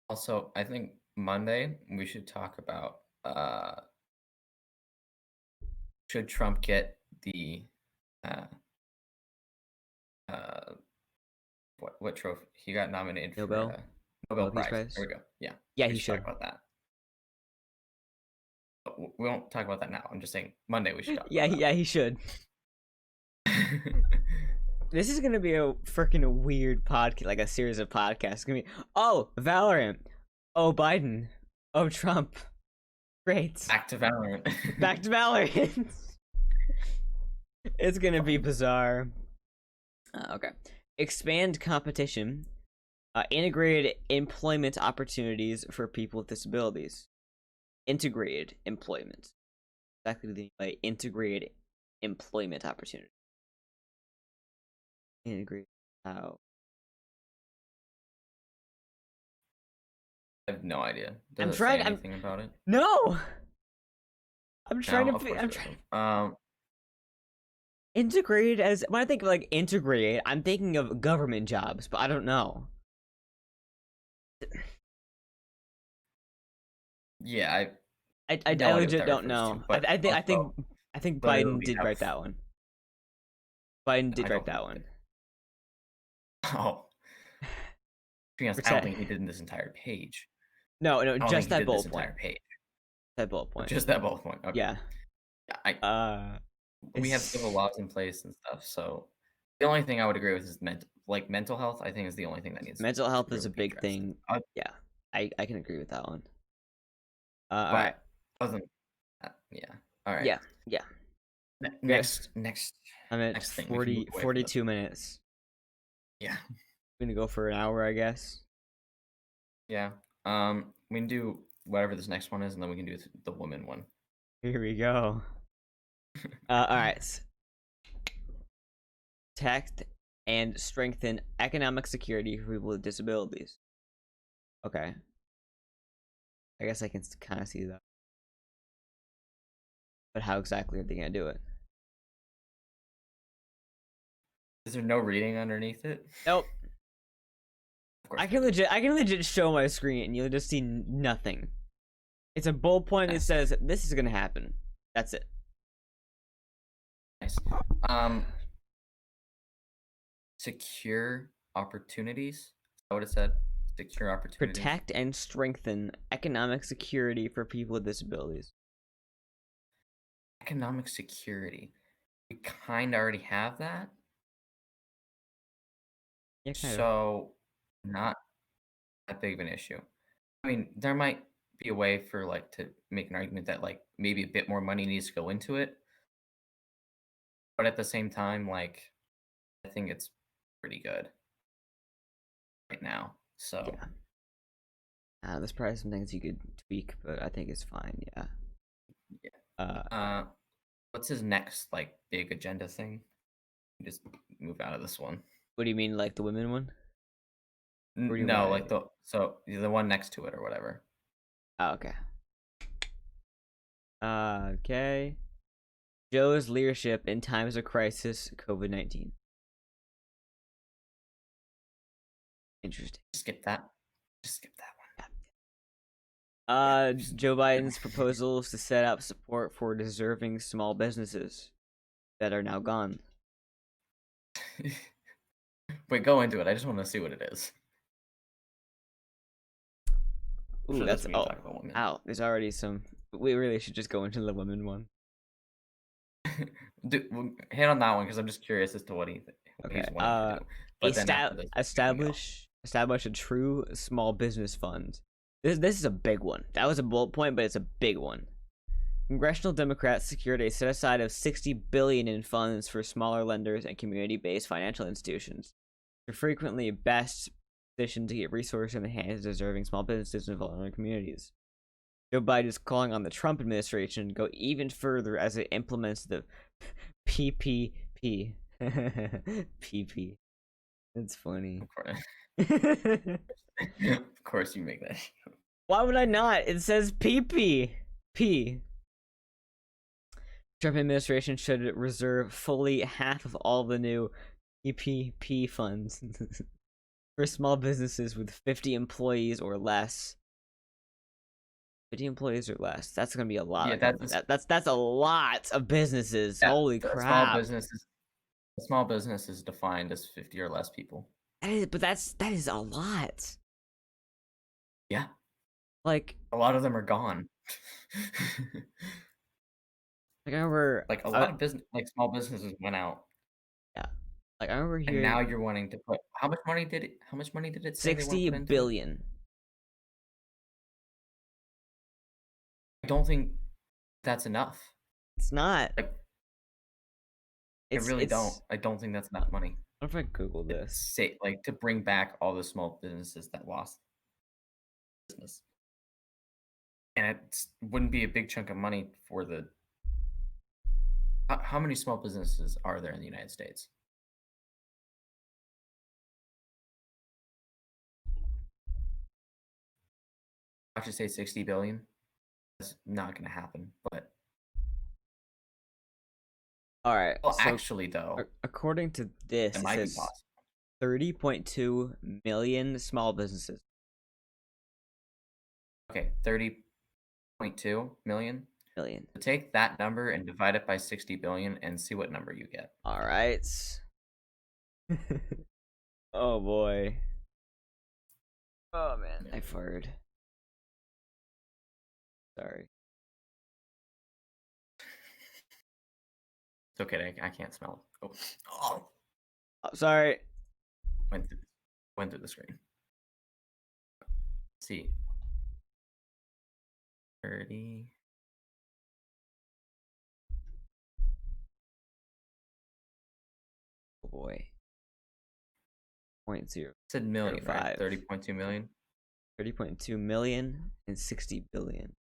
Also, I think Monday we should talk about should Trump get the uh what trophy he got nominated Nobel? for Nobel Prize. There we go. Yeah. Yeah, We he should. talk about that. But we won't talk about that now. I'm just saying Monday we should talk Yeah, about yeah, he should. This is gonna be a freaking weird podcast, like a series of podcasts. It's gonna be, oh, Valorant, oh, Biden, oh, Trump. Great. Back to Valorant. Back to Valorant. It's gonna be bizarre. Okay. Expand competition. Integrated employment opportunities for people with disabilities. Integrated employment. Exactly the integrated employment opportunity. Integrate how? I have no idea. Does I'm it trying. say anything about it? No. I'm trying No, to. of course it doesn't. Integrated as when I think of like integrated, I'm thinking of government jobs, but I don't know. Yeah, I no idea what legit that don't refers know. to, but I also, think literally Biden we did have- write that one. Biden did I write don't that think one. Oh. To be honest, I don't think he did in this entire page. No, I don't just think he that did bullet this point. entire page. That bullet point. Just that bullet point. Okay. Yeah. Yeah, we have civil laws in place and stuff, so the only thing I would agree with is mental health. I think is the only thing that needs mental health is really a big addressed. thing. Yeah, I can agree with that one. But all right. Other than that, yeah. All right. Yeah. Next. I'm at next thing, 42 minutes. Yeah. We're gonna go for an hour, I guess. Yeah. We can do whatever this next one is, and then we can do the woman one. Here we go. All right. Protect and strengthen economic security for people with disabilities. Okay. I guess I can kind of see that. But how exactly are they gonna do it? Is there no reading underneath it? Nope. Of course I can legit show my screen and you'll just see nothing. It's a bullet point that says this is gonna happen. That's it. Nice. Secure opportunities. Is that what it said? Secure opportunities. Protect and strengthen economic security for people with disabilities. Economic security. We kind of already have that. Yeah, so not that big of an issue. I mean, there might be a way for to make an argument that maybe a bit more money needs to go into it. But at the same time, I think it's pretty good right now. So yeah. There's probably some things you could tweak, but I think it's fine, yeah. What's his next big agenda thing? Just move out of this one. What do you mean, like the women one? No, the one next to it or whatever. Oh, okay. Okay. Joe's leadership in times of crisis, COVID-19. Interesting. Skip that one. Joe Biden's proposals to set up support for deserving small businesses that are now gone. Wait, go into it. I just want to see what it is. Ooh, that's ow. There's already some. We really should just go into the women one. Hit on that one because I'm just curious as to what he. Okay. But then after this, it's gonna go. Establish a true small business fund. This is a big one. That was a bullet point, but it's a big one. Congressional Democrats secured a set aside of $60 billion in funds for smaller lenders and community-based financial institutions. They're frequently best positioned to get resources in the hands of deserving small businesses and vulnerable communities. Joe Biden is calling on the Trump administration to go even further as it implements the PPP. PP. That's funny. Of course. Of course you make that. Why would I not? It says PP. P. Trump administration should reserve fully half of all the new PPP funds for small businesses with 50 employees or less. 50 employees or less. That's gonna be a lot. Yeah, that's a lot of businesses. Holy crap! A small business is defined as 50 or less people. That is a lot. Yeah. Like a lot of them are gone. Like I remember, like a lot of small businesses went out. Yeah, like I remember hearing. And now you're wanting to put how much money did it say 60 billion. I don't think that's enough. It's not. Like, I really don't. I don't think that's enough money. What if I Google this? Say like to bring back all the small businesses that lost business, and it wouldn't be a big chunk of money for the. How many small businesses are there in the United States? I should say 60 billion. That's not going to happen, but. All right. Well, so actually, though, according to this, it might be possible. 30.2 million small businesses. Okay, 30.2 million. So take that number and divide it by 60 billion and see what number you get. All right. Oh boy. Oh man, I farted. Sorry. It's okay. I can't smell it. Oh, sorry. Went through the screen. Let's see. 30. Oh boy. 0.0. It said million, right? 30.2 million. 30.2 million and 60 billion.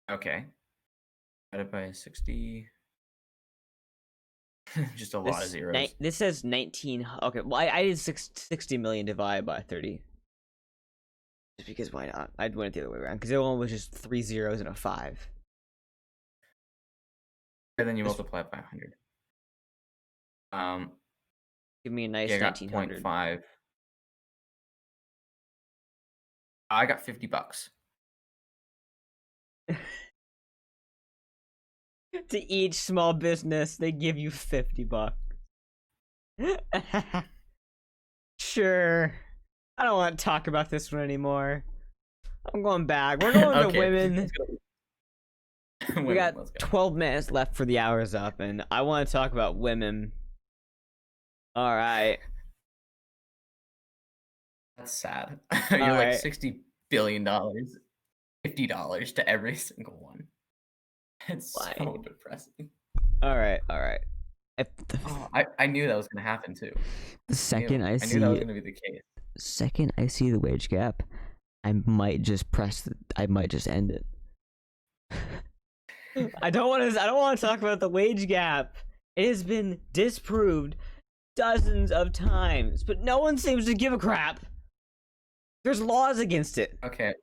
Okay. Divided by 60. Just a lot of zeros. This says 19. Okay, well, I did 60 million divided by 30. Just because why not? I'd went the other way around because the other one was just 3 zeros and a 5. And then you multiply it by 100. Give me a nice 1900. 0.5. I got $50. To each small business, they give you $50. Sure. I don't want to talk about this one anymore. I'm going back. We're going to women. We got 12 minutes left for the hour's up, and I want to talk about women. All right. That's sad. You're like $60 billion, $50 to every single one. It's so depressing. All right. I knew that was gonna happen too. The second I knew that was gonna be the case. Second I see the wage gap, I might just end it. I don't want to talk about the wage gap. It has been disproved dozens of times, but no one seems to give a crap. There's laws against it. Okay.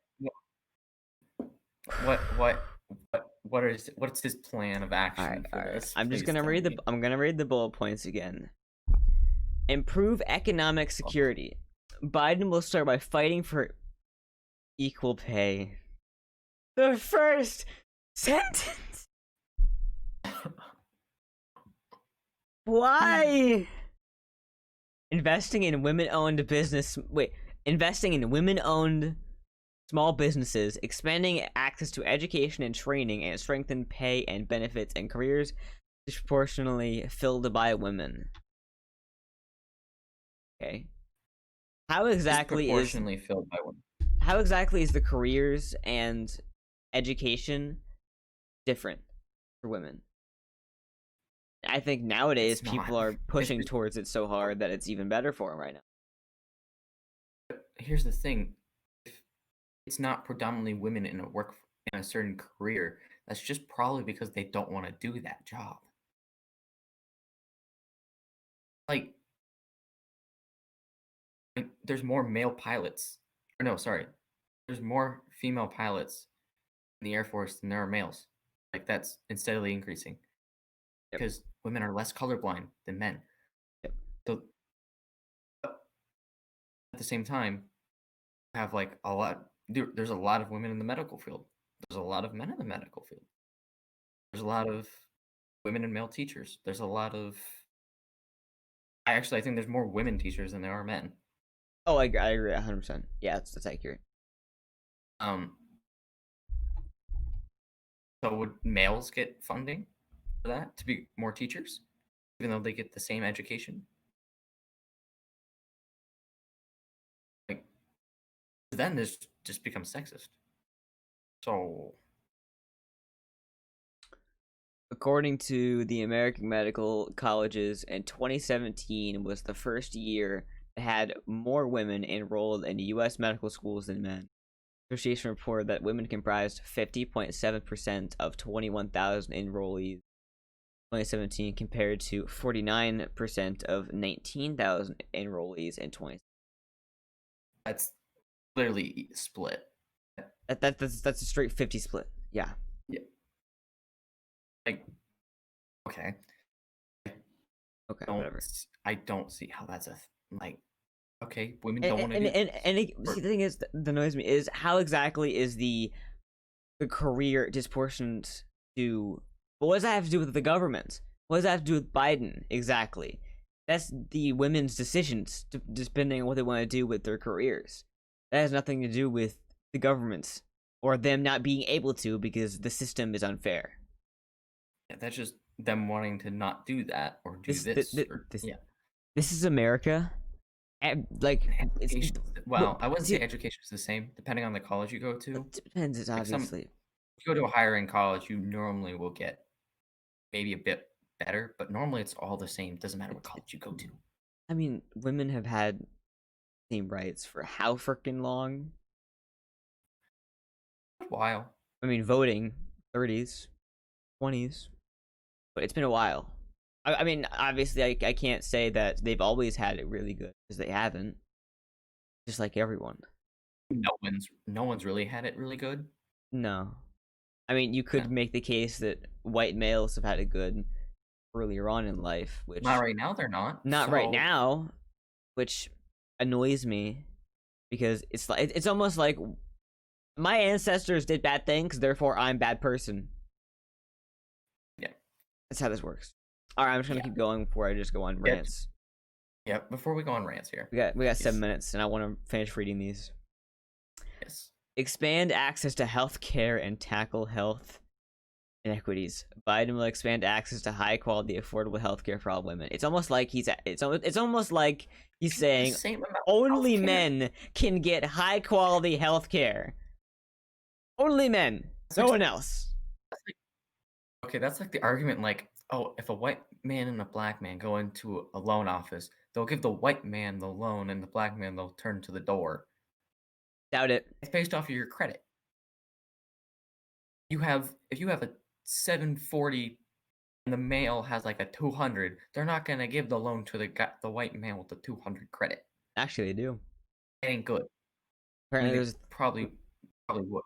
What's his plan of action for this? I'm gonna read the bullet points again. Improve economic security. Biden will start by fighting for equal pay. The first sentence. Why? investing in women-owned business. Wait, investing in women-owned small businesses, expanding access to education and training, and strengthen pay and benefits and careers disproportionately filled by women. Okay. How exactly is Disproportionately filled by women. how exactly is the careers and education different for women? I think nowadays It's not. people are pushing just- towards it so hard that it's even better for them right now. Here's the thing: if it's not predominantly women in a certain career, that's just probably because they don't want to do that job. Like, there's more male pilots. Or no, sorry, there's more female pilots in the Air Force than there are males. Like that's steadily increasing Yep. because women are less colorblind than men. Yep. So at the same time, you have like a lot. There's a lot of women in the medical field. There's a lot of men in the medical field. There's a lot of women and male teachers. There's a lot of. I think there's more women teachers than there are men. Oh, I agree 100%. Yeah, that's accurate. Um. So would males get funding for that to be more teachers, even though they get the same education? Like then this just becomes sexist. So According to the American Medical Colleges, in 2017 was the first year that had more women enrolled in U.S. medical schools than men. The association reported that women comprised 50.7% of 21,000 enrollees in 2017 compared to 49% of 19,000 enrollees in 20. that's clearly split. That's a straight 50 split. Yeah. Yeah. Like, okay. Okay, whatever. I don't see how that's like. Okay, women And don't want to and do. and see, the thing is that annoys me is how exactly is the career disproportionate to. What does that have to do with the government? What does that have to do with Biden exactly? That's the women's decisions, depending on what they want to do with their careers. That has nothing to do with the government or them not being able to because the system is unfair. Yeah, that's just them wanting to not do that or do this. This is America. Like it's Well, I wouldn't say education is the same, depending on the college you go to. It depends. It's Like obviously. if you go to a higher end college, you normally will get maybe a bit better, but normally it's all the same. Doesn't matter what college you go to. I mean, women have had same rights for how freaking long? A while. I mean, voting, 30s, 20s, but it's been a while. I mean, obviously, I can't say that they've always had it really good because they haven't. Just like everyone. No one's really had it really good. No, I mean, you could make the case that white males have had it good earlier on in life, which not right now. They're not. Not right now, which annoys me because it's almost like my ancestors did bad things, therefore I'm a bad person. Yeah, that's how this works. All right, I'm just gonna keep going before I just go on rants. Yeah, before we go on rants here, we got 7 minutes, and I want to finish reading these. Yes. Expand access to health care and tackle health inequities. Biden will expand access to high quality, affordable healthcare for all women. It's almost like it's almost like he's saying only men can get high quality healthcare. Only men, no one else. Okay, that's like the argument. Like, oh, if a white man and a black man go into a loan office, they'll give the white man the loan, and the black man they'll turn to the door. Doubt it. It's based off of your credit. If you have a 740 and the male has like a 200, they're not gonna give the loan to the white man with the 200 credit. Actually, they do. It ain't good. Apparently, there's probably would.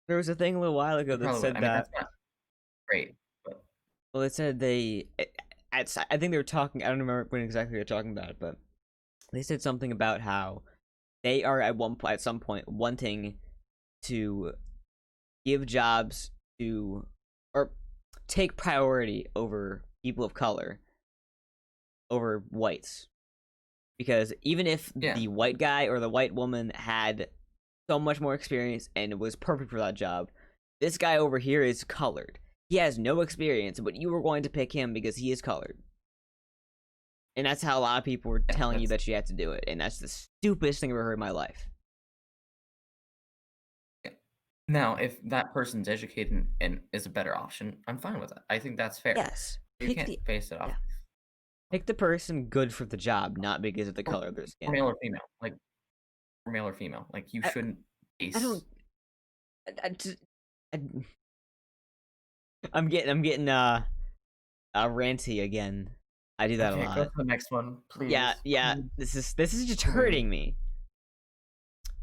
There was a thing a little while ago that said that. That's not great. But. Well, it said I think they were talking. I don't remember when exactly they were talking about it, but they said something about how they are at some point wanting to give jobs to or take priority over people of color over whites. Because even if Yeah. the white guy or the white woman had so much more experience and was perfect for that job, this guy over here is colored. He has no experience, but you were going to pick him because he is colored. And that's how a lot of people were Yeah, telling you that you had to do it. And that's the stupidest thing I've ever heard in my life. now if that person's educated and is a better option, I'm fine with it. I think that's fair. Yes. You can't base it off Pick the person good for the job, not because of the color of their or skin. male or female. Like or male or female. Like you shouldn't base. I don't. I'm getting ranty again. I do that a Okay, lot. go to the next one, please. Yeah. Please. This is just hurting me.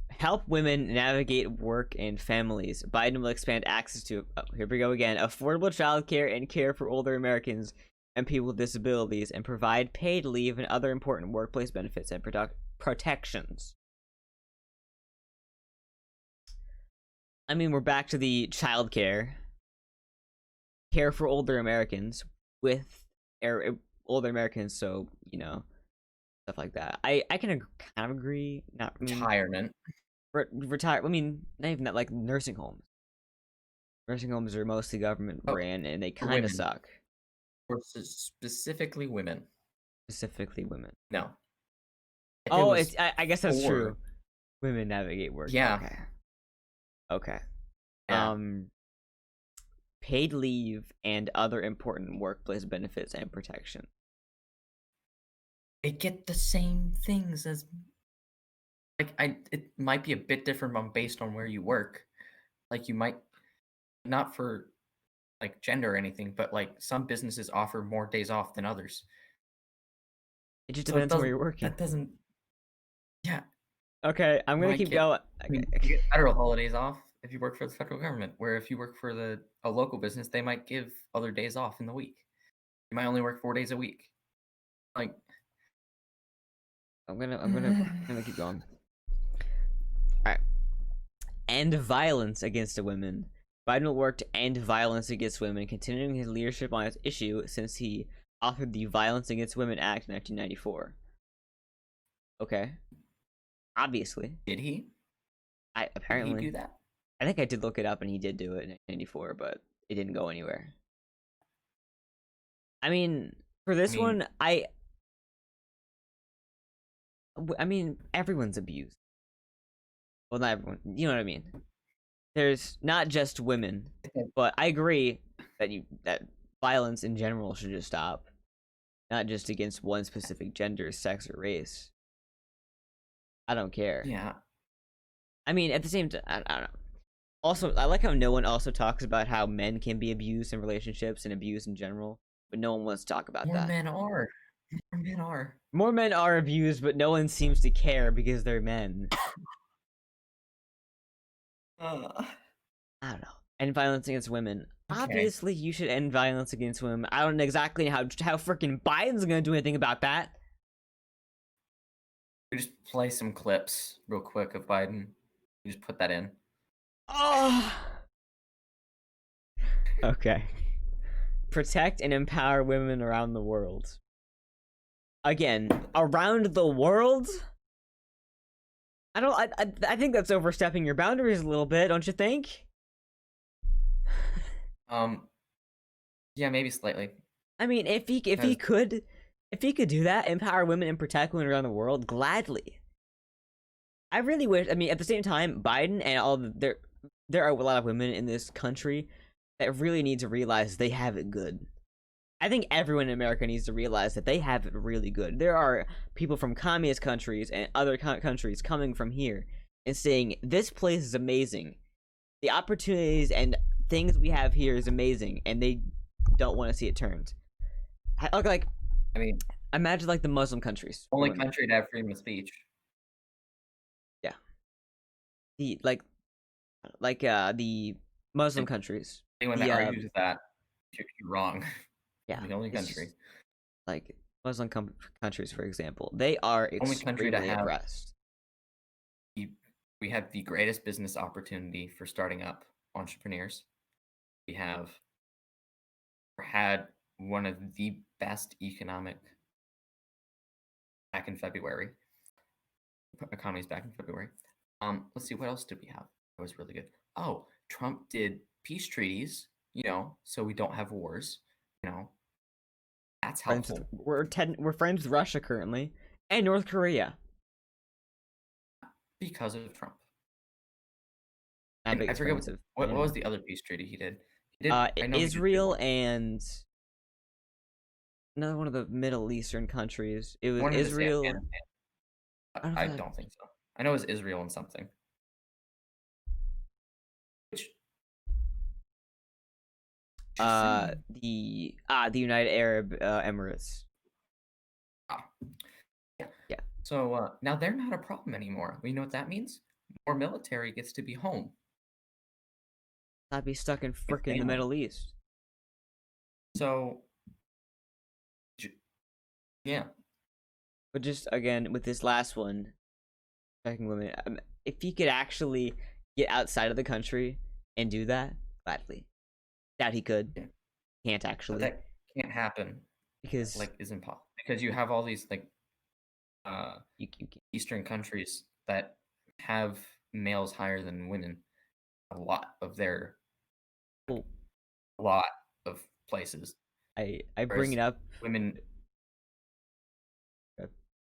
Help women navigate work and families. Biden will expand access to, here we go again, affordable childcare and care for older Americans and people with disabilities, and provide paid leave and other important workplace benefits and protections. I mean, we're back to the childcare. Care for older Americans with older Americans, so, you know, stuff like that. I can kind of agree. Not Retirement. Retire. I mean, not even that. Like nursing homes. Nursing homes are mostly government ran, and they kind of suck. Or specifically women. Specifically women. No. Oh, I guess that's true. Women navigate work. Yeah. Okay. Yeah. Paid leave and other important workplace benefits and protection. They get the same things as it might be a bit different based on where you work. Like you might not for like gender or anything, but like some businesses offer more days off than others. It just depends on where you're working. That doesn't. Yeah. Okay, I'm gonna keep going. I mean, you get federal holidays off if you work for the federal government, where if you work for a local business, they might give other days off in the week. You might only work 4 days a week. Like, I'm gonna keep going. All right. End violence against women. Biden will work to end violence against women, continuing his leadership on this issue since he authored the Violence Against Women Act in 1994. Okay. Obviously. did he? Apparently. Did he do that? I think I did look it up, and he did do it in 1994, but it didn't go anywhere. I mean, for this one, I mean, everyone's abused. Well, not everyone. You know what I mean? There's not just women, but I agree that violence in general should just stop, not just against one specific gender, sex, or race. I don't care. Yeah. I mean, at the same time, I don't know. Also, I like how no one also talks about how men can be abused in relationships and abused in general, but no one wants to talk about that. More men are. More men are. More men are abused, but no one seems to care because they're men. I don't know. End violence against women. Okay. Obviously, you should end violence against women. I don't know exactly how freaking Biden's gonna do anything about that. We just play some clips real quick of Biden. You just put that in. Oh. Okay. Protect and empower women around the world. Again, around the world? I think that's overstepping your boundaries a little bit, don't you think? Yeah, maybe slightly. I mean, if he could do that, empower women and protect women around the world, gladly. I really wish. I mean, at the same time, Biden and there are a lot of women in this country that really need to realize they have it good. I think everyone in America needs to realize that they have it really good. There are people from communist countries and other countries coming from here and saying, this place is amazing. The opportunities and things we have here is amazing, and they don't want to see it turned. Like, I mean, imagine like the Muslim countries. Only country to have freedom of speech. Yeah. The the Muslim countries. Anyone that argues that, you're wrong. Yeah, the only country. Just, like Muslim countries, for example, they are only country to have oppressed. We have the greatest business opportunity for starting up entrepreneurs. We have had one of the best economic back in February. Economy's back in February. Let's see, what else did we have? That was really good. Oh, Trump did peace treaties, so we don't have wars. That's helpful. We're friends with Russia currently and North Korea because of Trump. I forget what was the other peace treaty he did. Israel and another one of the Middle Eastern countries. It was Israel. I don't think so. I know it was Israel and something. The United Arab Emirates. Yeah. So now they're not a problem anymore. You know what that means? More military gets to be home. Not be stuck in frickin' the Middle East. So, yeah. But just again with this last one, checking women. If he could actually get outside of the country and do that, gladly. Doubt he could. Yeah. Can't actually. But that can't happen because isn't possible. Because you have all these you Eastern countries that have males higher than women. A lot of places. I bring it up. Women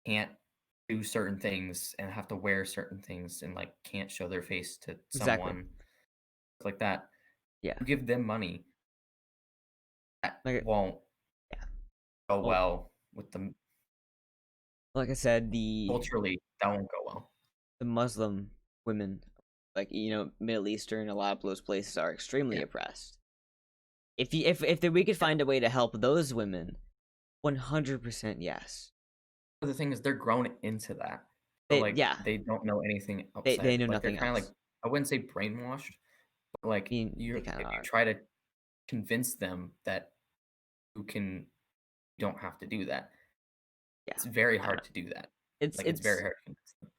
can't do certain things and have to wear certain things and can't show their face to someone like that. Yeah, you give them money. That won't go well with them. Like I said, culturally that won't go well. The Muslim women, Middle Eastern, a lot of those places are extremely oppressed. If we could find a way to help those women, 100% yes. The thing is, they're grown into that. So, they don't know anything outside. They know nothing else. Kind of I wouldn't say brainwashed, but you try to convince them that you don't have to do that. Yeah. It's very hard to do that. It's very hard to convince them.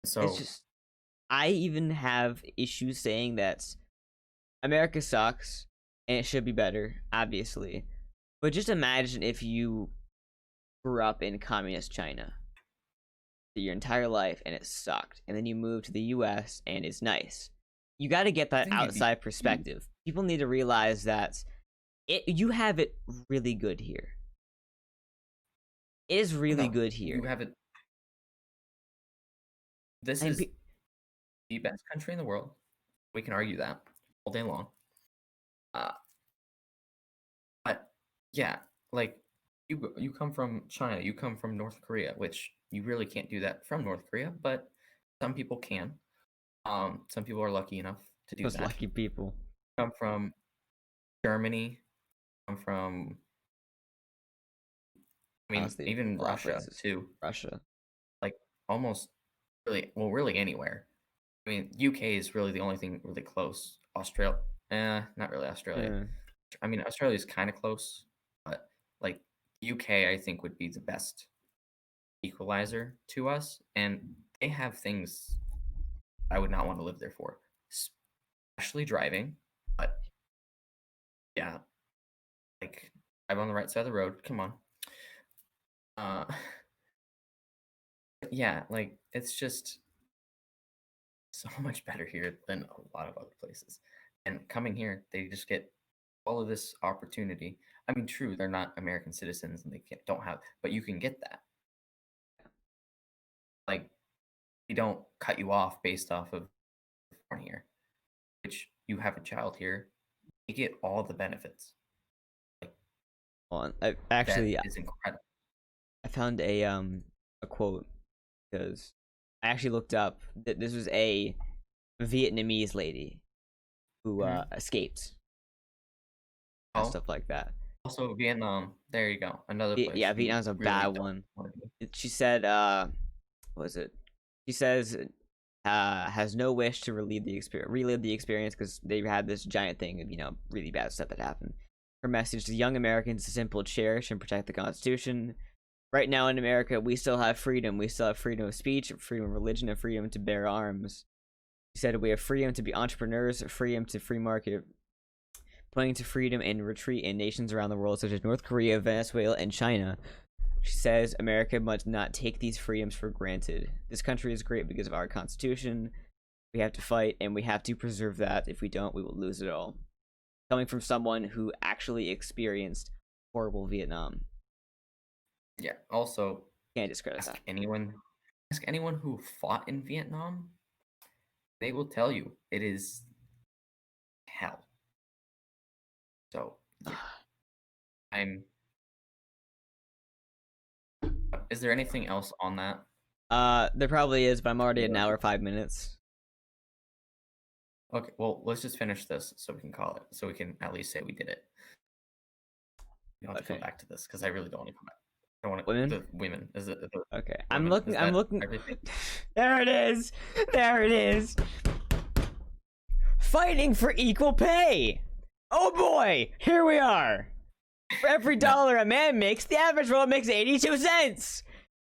So it's just, I even have issues saying that America sucks and it should be better, obviously. But just imagine if you grew up in communist China your entire life and it sucked, and then you move to the US and it's nice. You got to get that outside perspective. People need to realize that you have it really good here. It is really good here. You have it. This is the best country in the world. We can argue that all day long. But yeah, you come from China, you come from North Korea, which you really can't do that from North Korea, but some people can. Some people are lucky enough to do that. Those lucky people. Come from Germany. Come from. I mean, honestly, even Russia too. Russia, almost really anywhere. I mean, UK is really the only thing really close. Australia, not really Australia. Yeah. I mean, Australia is kind of close, but UK, I think, would be the best equalizer to us, and they have things I would not want to live there for, especially driving. But yeah, drive on the right side of the road. Come on. Yeah, it's just so much better here than a lot of other places. And coming here, they just get all of this opportunity. I mean, true, they're not American citizens and they don't have, but you can get that. They don't cut you off based off of born here, which you have a child here, you get all the benefits. That is incredible. I found a quote because I actually looked up that this was a Vietnamese lady who escaped and stuff like that. Also, Vietnam. There you go. Another place. Yeah, Vietnam's a bad one. She said, what was it? She says, has no wish to relive the experience because they had this giant thing of, really bad stuff that happened. Her message to young Americans is simple: cherish and protect the Constitution. Right now in America, we still have freedom. We still have freedom of speech, freedom of religion, and freedom to bear arms. She said we have freedom to be entrepreneurs, freedom to free market, pointing to freedom and retreat in nations around the world such as North Korea, Venezuela, and China. She says America must not take these freedoms for granted. This country is great because of our Constitution. We have to fight, and we have to preserve that. If we don't, we will lose it all. Coming from someone who actually experienced horrible Vietnam. Yeah. Also, Can't discredit that. ask anyone who fought in Vietnam. They will tell you it is hell. So yeah, I'm. Is there anything else on that? There probably is, but I'm already at an hour 5 minutes. Okay, well, let's just finish this so we can call it. So we can at least say we did it. You don't have to come back to this because I really don't want to come back. I don't want to. Women? The women. Is it? Okay, women? I'm looking. Everything? There it is. There it is. Fighting for equal pay. Oh boy, here we are. For every dollar a man makes, the average woman makes 82 cents.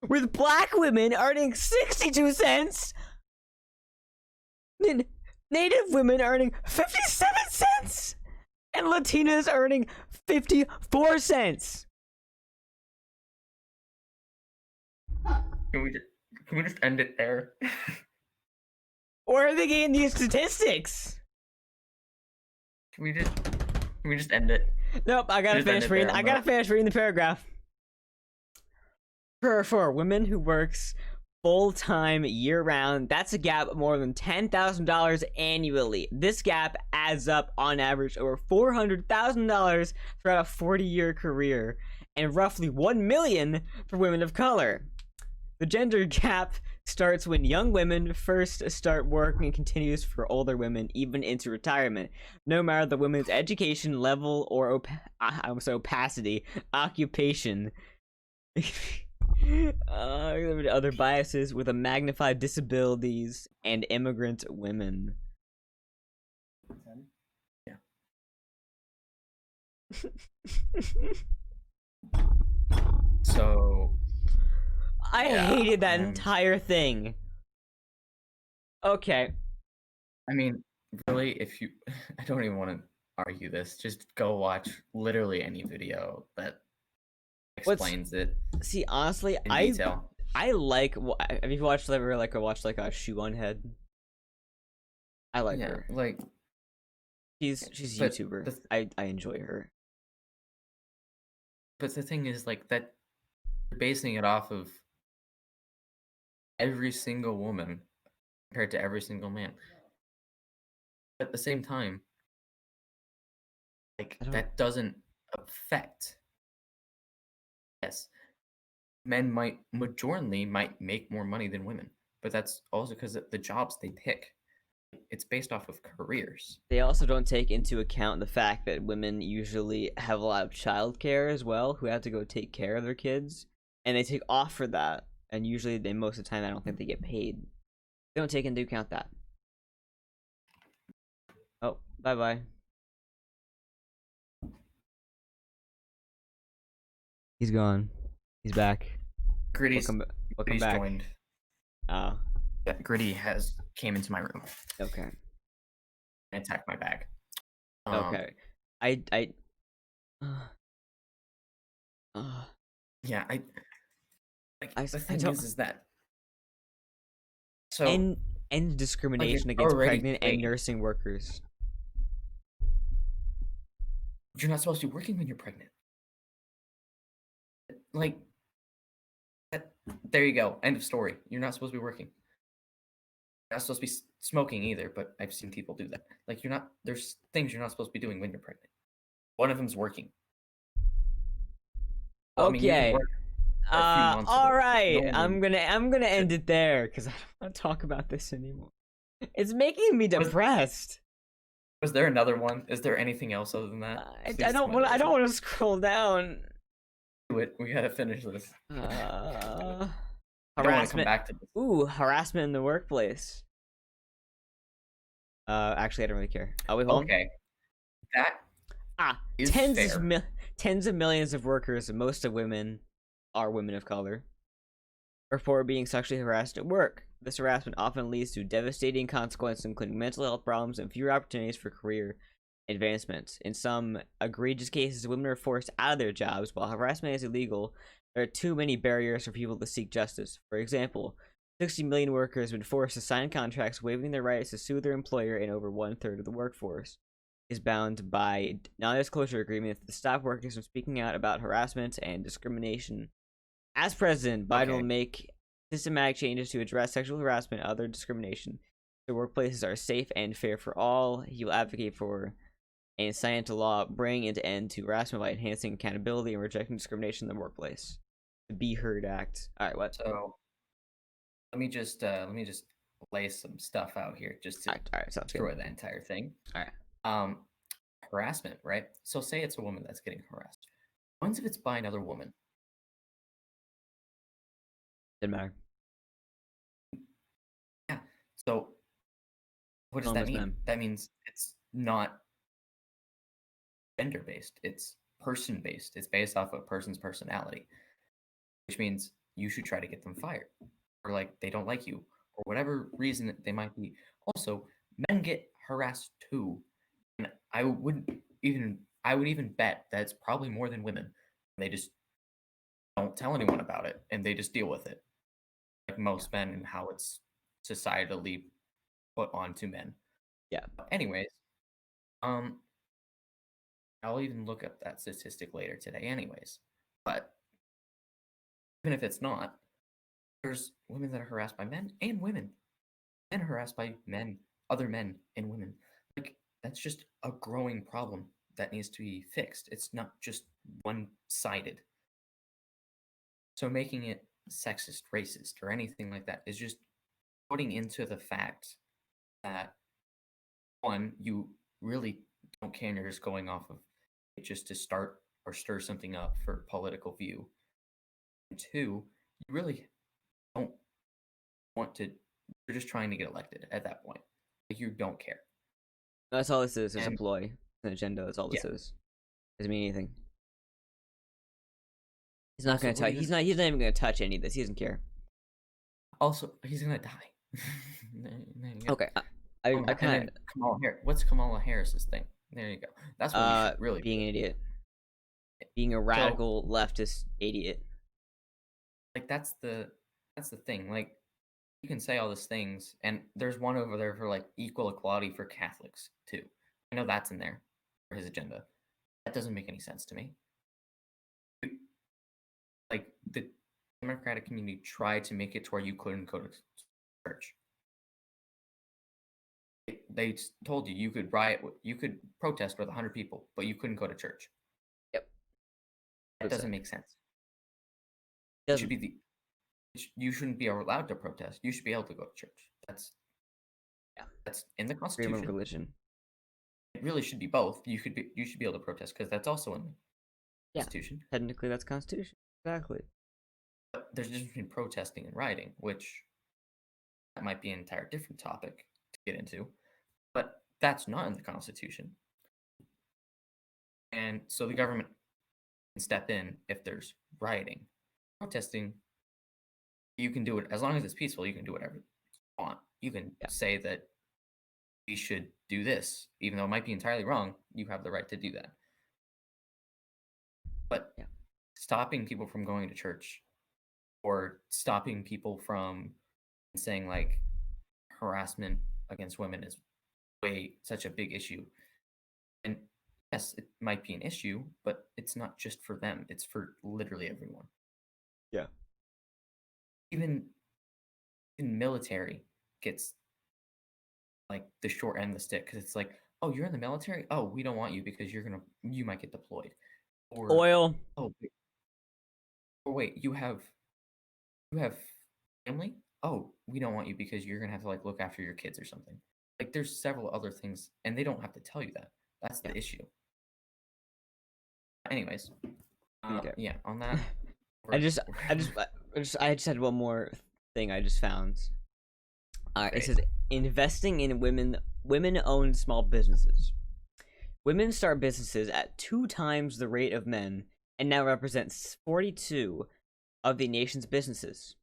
With black women earning 62 cents. Native women earning 57 cents. And Latinas earning 54 cents. Can we just end it there? Where are they getting these statistics? Can we just end it? Nope, I gotta finish reading. I gotta finish reading the paragraph. For women who works full-time year-round, that's a gap of more than $10,000 annually. This gap adds up on average over $400,000 throughout a 40-year career, and roughly $1 million for women of color. The gender gap starts when young women first start working and continues for older women even into retirement, no matter the woman's education level or opacity, occupation. Other biases with a magnified disabilities and immigrant women. Yeah. So I hated that entire thing. Okay. I mean, really, if you, I don't even want to argue this. Just go watch literally any video that explains it. See, honestly, in detail. I like. Have you watched ever watched a Shoe on Head? I like her. Like she's a YouTuber. I enjoy her. But the thing is, like, that you're basing it off of every single woman compared to every single man. At the same time, like, that doesn't affect. Yes, men majority might make more money than women, but that's also because of the jobs they pick. It's based off of careers. They also don't take into account the fact that women usually have a lot of childcare as well, who have to go take care of their kids, and they take off for that. And usually, most of the time, I don't think they get paid. They don't take into account that. Oh, bye. He's gone. He's back. Gritty's welcome back. Joined. Oh. Yeah, Gritty came into my room. Okay. And attacked my bag. Okay. Yeah, the thing is that so end discrimination against pregnant and nursing workers. You're not supposed to be working when you're pregnant. Like, there you go. End of story. You're not supposed to be working. You're not supposed to be smoking either, but I've seen people do that. Like, there's things you're not supposed to be doing when you're pregnant. One of them's working. Well, okay. I mean, all right. I'm gonna end it there because I don't want to talk about this anymore. It's making me depressed. Was there another one? Is there anything else other than that? I don't want to scroll down. Do it. We gotta finish this. Harassment. I don't want to come back to this. Ooh, harassment in the workplace. Actually, I don't really care. Oh, wait, hold on. Okay. That is tens of millions of workers, and most of women are women of color, report being sexually harassed at work. This harassment often leads to devastating consequences, including mental health problems and fewer opportunities for career advancement. In some egregious cases, women are forced out of their jobs. While harassment is illegal, there are too many barriers for people to seek justice. For example, 60 million workers have been forced to sign contracts waiving their rights to sue their employer, and over 1/3 of the workforce is bound by non-disclosure agreements to stop workers from speaking out about harassment and discrimination. As president, Biden will make systematic changes to address sexual harassment and other discrimination. The workplaces are safe and fair for all. He will advocate for and sign into law bring an end to harassment by enhancing accountability and rejecting discrimination in the workplace. The Be Heard Act. All right, what? So let me just lay some stuff out here just to all right, sounds destroy good. the entire thing. All right. Harassment, right? So say it's a woman that's getting harassed. What if it's by another woman? Didn't matter. Yeah. So what does that mean? That means it's not gender based. It's person based. It's based off a person's personality, which means you should try to get them fired, or like they don't like you, or whatever reason they might be. Also, men get harassed too, and I would even bet that it's probably more than women. They just don't tell anyone about it, and they just deal with it, like most men, and how it's societally put onto men. Yeah. Anyways, I'll even look up that statistic later today. Anyways, but even if it's not, there's women that are harassed by men and women, men harassed by men, other men and women. Like that's just a growing problem that needs to be fixed. It's not just one-sided. So making it sexist, racist, or anything like that is just putting into the fact that one, you really don't care and you're just going off of it just to start or stir something up for political view. And two, you really don't want to, you're just trying to get elected at that point. Like you don't care. That's all this is. It's a ploy, an agenda. That's all this is. Doesn't mean anything. He's not going to touch. He's not even going to touch any of this. He doesn't care. Also, he's going to die. Okay. I kind of Kamala Harris. What's Kamala Harris's thing? There you go. That's what we should really being an idiot, being a radical leftist idiot. Like that's the thing. Like you can say all these things, and there's one over there for like equal equality for Catholics too. I know that's in there for his agenda. That doesn't make any sense to me. Like the Democratic community tried to make it to where you couldn't go to church. They told you you could riot, you could protest with 100 people, but you couldn't go to church. Yep. That doesn't make sense. It should be you shouldn't be allowed to protest. You should be able to go to church. That's in the Constitution. Freedom of religion. It really should be both. You should be able to protest because that's also in the Constitution. Technically, that's Constitution. Exactly. But there's a difference between protesting and rioting, which that might be an entire different topic to get into. But that's not in the Constitution. And so the government can step in if there's rioting. Protesting, you can do it as long as it's peaceful. You can do whatever you want. You can say that we should do this, even though it might be entirely wrong. You have the right to do that. But stopping people from going to church, or stopping people from saying like harassment against women is such a big issue. And yes, it might be an issue, but it's not just for them. It's for literally everyone. Yeah. Even military gets like the short end of the stick because it's like, oh, you're in the military? Oh, we don't want you because you might get deployed. Or oil. Oh, wait, you have family? Oh, we don't want you because you're gonna have to like look after your kids or something. Like there's several other things, and they don't have to tell you that. That's the issue. Anyways, yeah, on that. I just had one more thing I just found. It says investing in women-owned small businesses. Women start businesses at 2 times the rate of men and now represent 42 of the nation's businesses.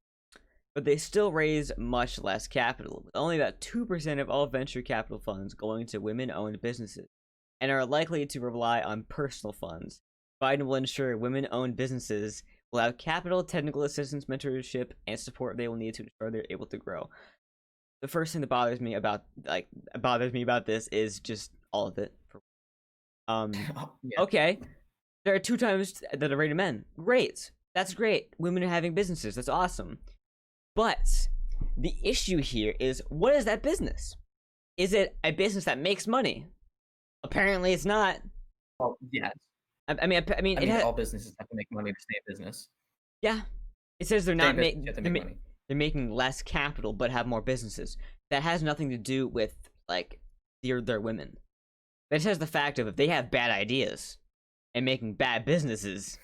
But they still raise much less capital, with only about 2% of all venture capital funds going to women-owned businesses. and are likely to rely on personal funds. Biden will ensure women-owned businesses will have capital, technical assistance, mentorship, and support they will need to ensure they're able to grow. The first thing that bothers me about this is just all of it. Yeah. Okay, there are 2 times that are rated men. Great, that's great. Women are having businesses. That's awesome. But the issue here is, what is that business? Is it a business that makes money? Apparently, it's not. Well, yes. I mean, all businesses have to make money to stay in business. yeah. It says they're Stay not in business, you have to make money. they're making less capital but have more businesses. That has nothing to do with like their women. That just has the fact of if they have bad ideas and making bad businesses,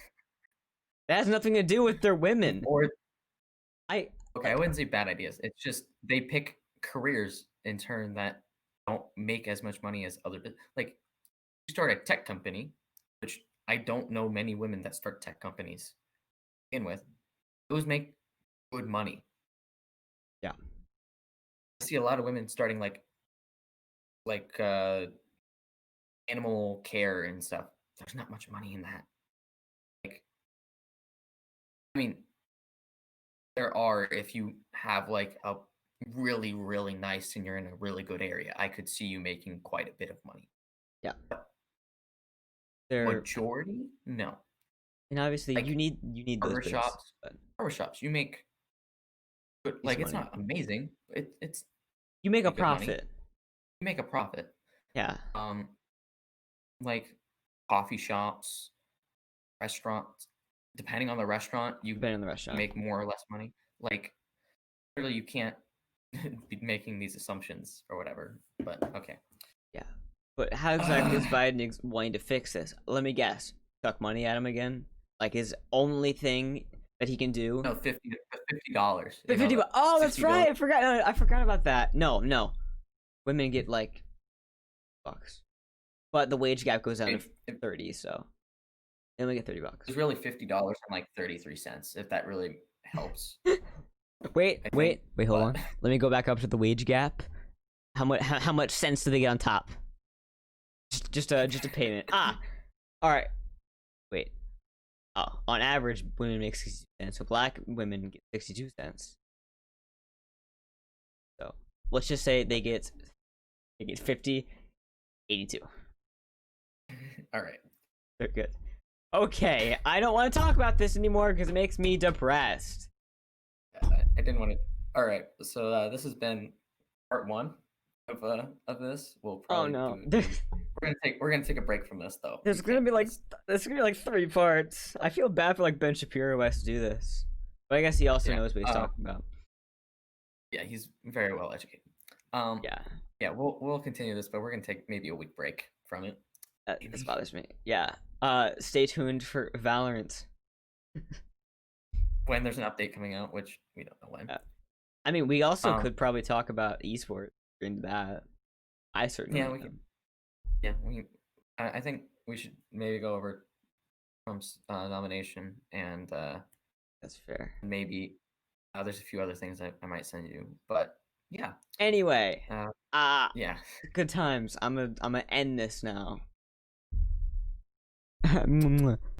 that has nothing to do with their women. Or I wouldn't say bad ideas. It's just they pick careers in turn that don't make as much money as other like you start a tech company, which I don't know many women that start tech companies to begin with. Those make good money. Yeah. I see a lot of women starting like animal care and stuff. There's not much money in that. Like, I mean, there are if you have like a really, really nice and you're in a really good area. I could see you making quite a bit of money. Yeah. Majority? No. And obviously Like, you need those barber bits, shops. but Barber shops, you make good, like it's money. not amazing. It's You make a good money. profit. You make a profit. Yeah. Like coffee shops, restaurants. Depending on the restaurant, you Depending on the restaurant. make more or less money. Like, really, you can't be making these assumptions or whatever. But okay. Yeah. But how exactly is Biden wanting to fix this? Let me guess. Chuck money at him again? Like his only thing that he can do? No, $50. Oh, that's $60. right. I forgot about that. No. Women get like bucks. But the wage gap goes down to 30, so they only get $30. It's really $50 and like 33 cents, if that really helps. Wait, hold on. Let me go back up to the wage gap. How much cents do they get on top? Just a payment. All right. Wait. Oh, on average, women make 62 cents, so black women get 62 cents. So let's just say they get 50, 82. All right. They're good. Okay, I don't want to talk about this anymore because it makes me depressed. I didn't want to. All right, so this has been part 1 of this. We'll probably we're gonna take a break from this though. There's gonna be like 3 parts. I feel bad for like Ben Shapiro who has to do this, but I guess he also knows what he's talking about. Yeah, he's very well educated. Yeah, we'll continue this, but we're gonna take maybe a week break from it. This bothers me. Yeah. Stay tuned for Valorant. When there's an update coming out, which we don't know when. I mean, we also could probably talk about esports into that. I certainly. Yeah, we can. Yeah, I think we should maybe go over Trump's nomination and. That's fair. Maybe there's a few other things I might send you, but yeah. Anyway. Yeah. Good times. I'm gonna end this now.